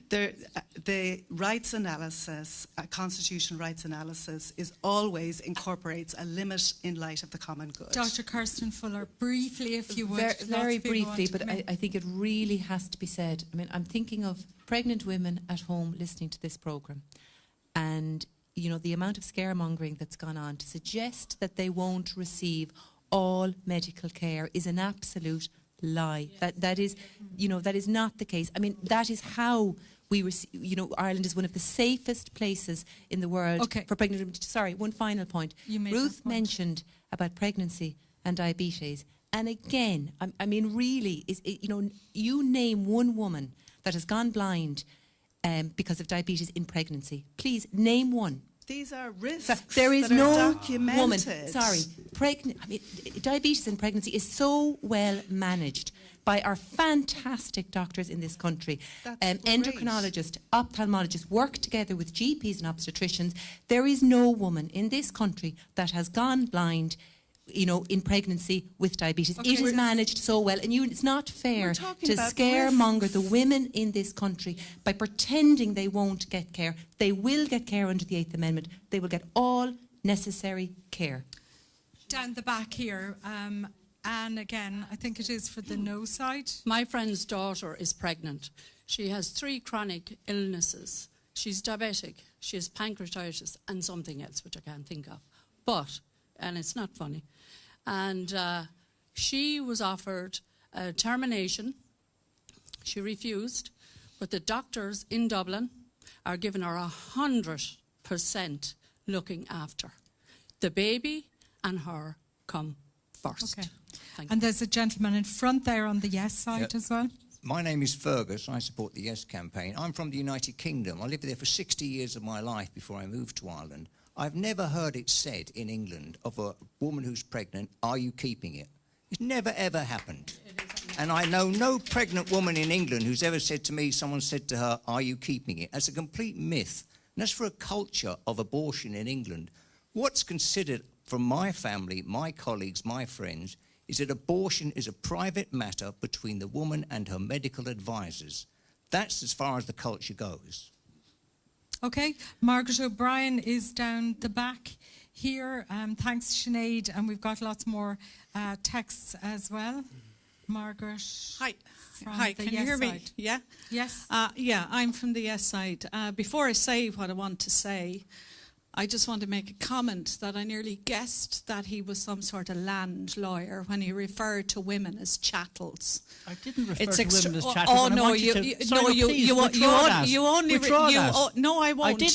The rights analysis, constitutional rights analysis, always incorporates a limit in light of the common good. Dr. Kirsten Fuller, briefly, if you would. Very briefly, but I think it really has to be said. I mean, I'm thinking of pregnant women at home listening to this programme, and the amount of scaremongering that's gone on to suggest that they won't receive all medical care is an absolute lie. That is, you know, that is not the case. I mean, that is how we receive, you know, Ireland is one of the safest places in the world for pregnant women. Sorry, one final point. Ruth mentioned about pregnancy and diabetes. And again, I mean, really, you know, you name one woman that has gone blind because of diabetes in pregnancy. Please, name one. These are risks. There is that no are documented. woman. Sorry, I mean, diabetes in pregnancy is so well managed by our fantastic doctors in this country. Endocrinologists, ophthalmologists work together with GPs and obstetricians. There is no woman in this country that has gone blind, you know, in pregnancy with diabetes. It is managed so well, and it's not fair to scaremonger the women in this country by pretending they won't get care. They will get care under the 8th Amendment. They will get all necessary care. Down the back here, and again, I think it is for the no side. My friend's daughter is pregnant. She has 3 chronic illnesses. She's diabetic, she has pancreatitis, and something else, which I can't think of. But, and it's not funny, and she was offered a termination. She refused, but the doctors in Dublin are giving her 100% looking after. The baby and her come first. Okay. And there's a gentleman in front there on the yes side as well. My name is Fergus. I support the Yes campaign. I'm from the United Kingdom. I lived there for 60 years of my life before I moved to Ireland. I've never heard it said in England of a woman who's pregnant, are you keeping it? It's never, ever happened. And I know no pregnant woman in England who's ever said to me, someone said to her, are you keeping it? That's a complete myth. And that's for a culture of abortion in England. What's considered from my family, my colleagues, my friends, is that abortion is a private matter between the woman and her medical advisors. That's as far as the culture goes. Okay, Margaret O'Brien is down the back here. Thanks, Sinead, and we've got lots more texts as well. Margaret. Hi, can you hear me? Yeah? Yes. Yeah, I'm from the yes side. Before I say what I want to say, I just want to make a comment that I nearly guessed that he was some sort of land lawyer when he referred to women as chattels. I didn't refer to women as chattels. Oh no, you only no, I won't. I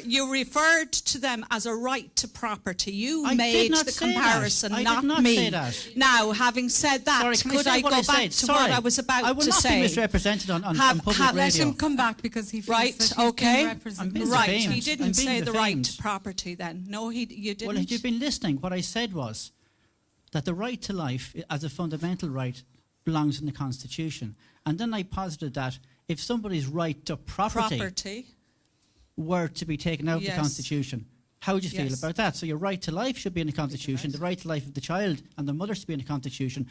you referred to them as a right to property. You I made did not the say comparison, that. I not did not me. say that. Now, having said that, could I go back to what I was about to say? I will not be misrepresented on public radio. Let him come back because he feels that he's been represented. Right, he didn't say the right to property then. No, you didn't. Well, if you've been listening, what I said was that the right to life as a fundamental right belongs in the Constitution. And then I posited that if somebody's right to property were to be taken out of the Constitution, how would you feel about that? So your right to life should be in the Constitution, the right to life of the child and the mother should be in the Constitution.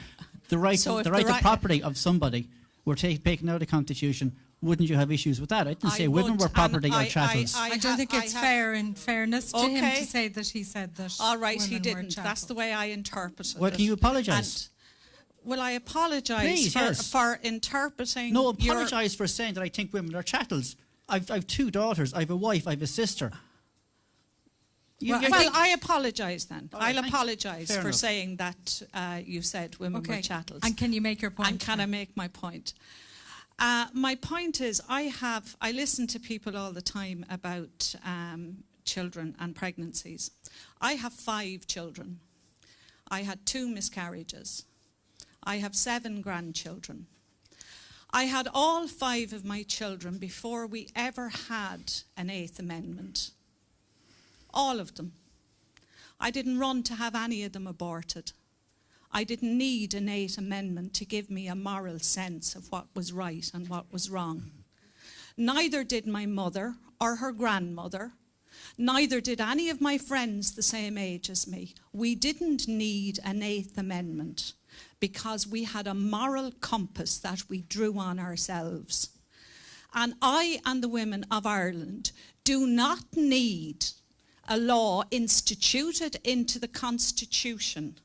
The right to property of somebody were taken out of the Constitution. Wouldn't you have issues with that? I didn't say women were property or chattels. I don't think it's fair, in fairness to him, to say that he said that. All right, he women were didn't. That's the way I interpreted it. Well, can you apologise? Will I apologise for interpreting? No, apologise for saying that I think women are chattels. I've 2 daughters. I have a wife. I have a sister. I apologise then. Right, I'll apologise for enough. saying that you said women were chattels. And can you make your point? And can I make my point? My point is, I listen to people all the time about children and pregnancies. I have 5 children. I had 2 miscarriages. I have 7 grandchildren. I had all 5 of my children before we ever had an 8th Amendment. All of them. I didn't run to have any of them aborted. I didn't need an 8th Amendment to give me a moral sense of what was right and what was wrong. Neither did my mother or her grandmother. Neither did any of my friends the same age as me. We didn't need an 8th Amendment because we had a moral compass that we drew on ourselves. And I and the women of Ireland do not need a law instituted into the Constitution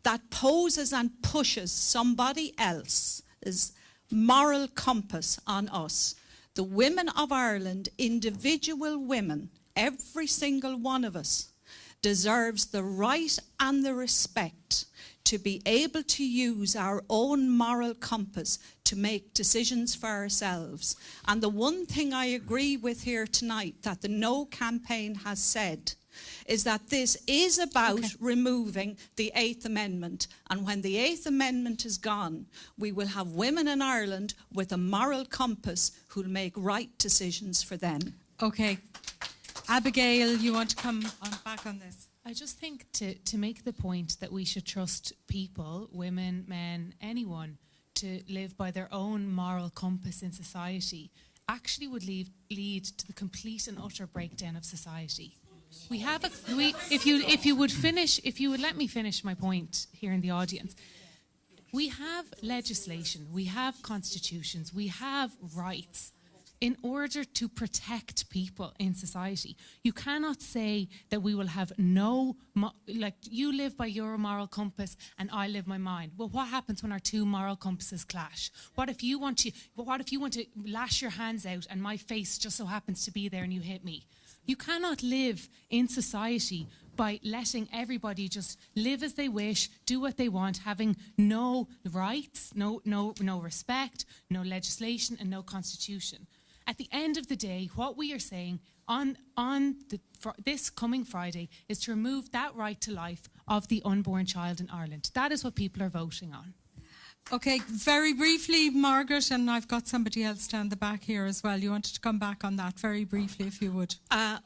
that poses and pushes somebody else's moral compass on us. The women of Ireland, individual women, every single one of us, deserves the right and the respect to be able to use our own moral compass to make decisions for ourselves. And the one thing I agree with here tonight that the No campaign has said is that this is about removing the 8th Amendment. And when the 8th Amendment is gone, we will have women in Ireland with a moral compass who'll make right decisions for them. Okay. Abigail, you want to come back on this? I just think to make the point that we should trust people, women, men, anyone, to live by their own moral compass in society actually would lead to the complete and utter breakdown of society. We have if you would let me finish my point here in the audience. We have legislation, we have constitutions, we have rights in order to protect people in society. You cannot say that we will have you live by your moral compass and I live by mine. Well, what happens when our two moral compasses clash? What if you want to lash your hands out and my face just so happens to be there and you hit me? You cannot live in society by letting everybody just live as they wish, do what they want, having no rights, no respect, no legislation and no constitution. At the end of the day, what we are saying this coming Friday is to remove that right to life of the unborn child in Ireland. That is what people are voting on. Okay, very briefly, Margaret, and I've got somebody else down the back here as well. You wanted to come back on that very briefly, if you would.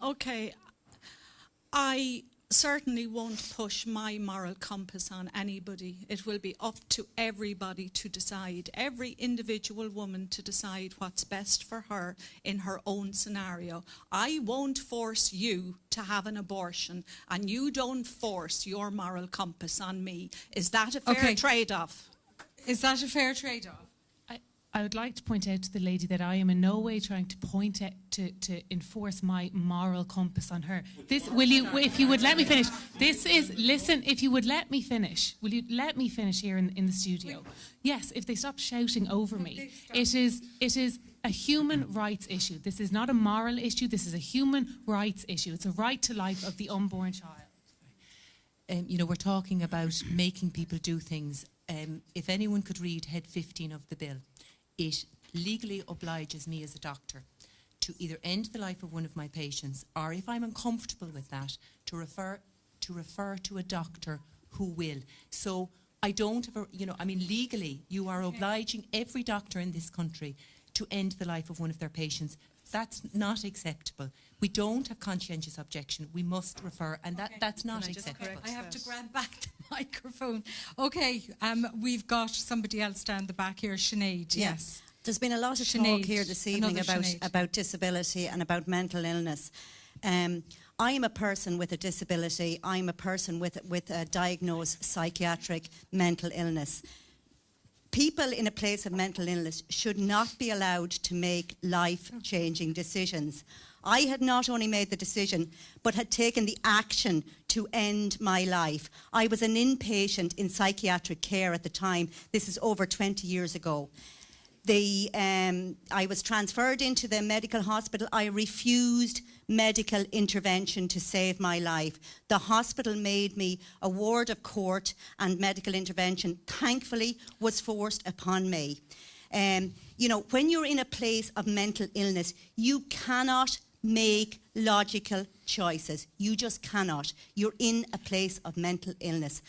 Okay. I certainly won't push my moral compass on anybody. It will be up to everybody to decide, every individual woman to decide what's best for her in her own scenario. I won't force you to have an abortion, and you don't force your moral compass on me. Is that a fair trade-off? Is that a fair trade-off? I would like to point out to the lady that I am in no way trying to point at, to enforce my moral compass on her. If you would let me finish. If you would let me finish, will you let me finish here in the studio? Yes, if they stop shouting over me. It is a human rights issue. This is not a moral issue, this is a human rights issue. It's a right to life of the unborn child. We're talking about making people do things. If anyone could read head 15 of the bill, it legally obliges me as a doctor to either end the life of one of my patients, or if I'm uncomfortable with that, to refer to a doctor who will. So I don't have legally you are obliging every doctor in this country to end the life of one of their patients. That's not acceptable. We don't have conscientious objection. We must refer, and that's not acceptable. I have to grab back the microphone. Okay, we've got somebody else down the back here, Sinead. Yeah. Yes. There's been a lot of talk here this evening about disability and about mental illness. I am a person with a disability. I'm a person with a diagnosed psychiatric mental illness. People in a place of mental illness should not be allowed to make life-changing decisions. I had not only made the decision, but had taken the action to end my life. I was an inpatient in psychiatric care at the time. This is over 20 years ago. I was transferred into the medical hospital. I refused medical intervention to save my life. The hospital made me a ward of court, and medical intervention, thankfully, was forced upon me. When you're in a place of mental illness, you cannot make logical choices. You just cannot. You're in a place of mental illness.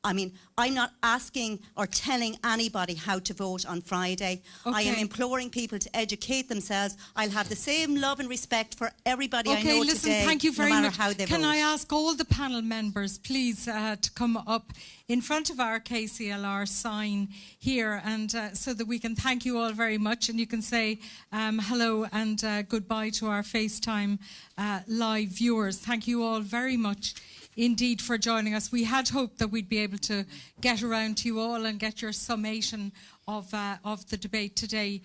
I mean, I'm not asking or telling anybody how to vote on Friday. I am imploring people to educate themselves. I'll have the same love and respect for everybody I know today, thank you very no matter much. how they Can vote. I ask all the panel members, please, to come up in front of our KCLR sign here, and so that we can thank you all very much, and you can say hello and goodbye to our FaceTime live viewers. Thank you all very much indeed for joining us. We had hoped that we'd be able to get around to you all and get your summation of the debate today.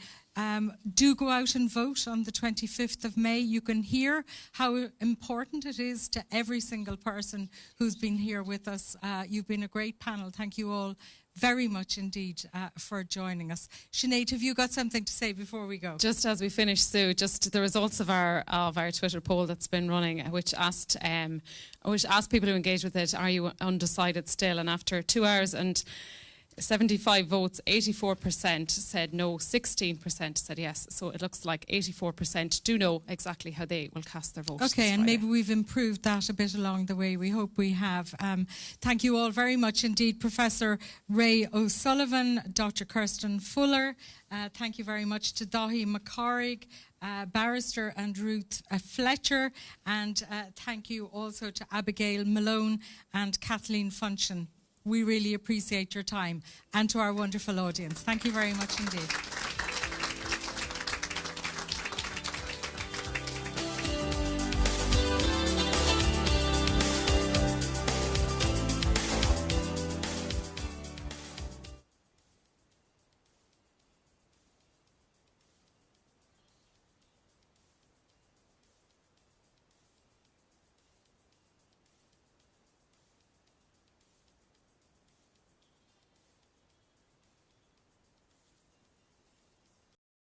Do go out and vote on the 25th of May. You can hear how important it is to every single person who's been here with us. You've been a great panel. Thank you all very much indeed for joining us. Sinead, have you got something to say before we go? Just as we finish, Sue, just the results of our Twitter poll that's been running, which asked people who engaged with it, are you undecided still? And after 2 hours and 75 votes, 84% said no, 16% said yes. So it looks like 84% do know exactly how they will cast their vote. Okay, and maybe we've improved that a bit along the way. We hope we have. Thank you all very much indeed. Professor Ray O'Sullivan, Dr. Kirsten Fuller. Thank you very much to Dahi McCorrig, Barrister and Ruth Fletcher. And thank you also to Abigail Malone and Kathleen Funchen. We really appreciate your time, and to our wonderful audience. Thank you very much indeed.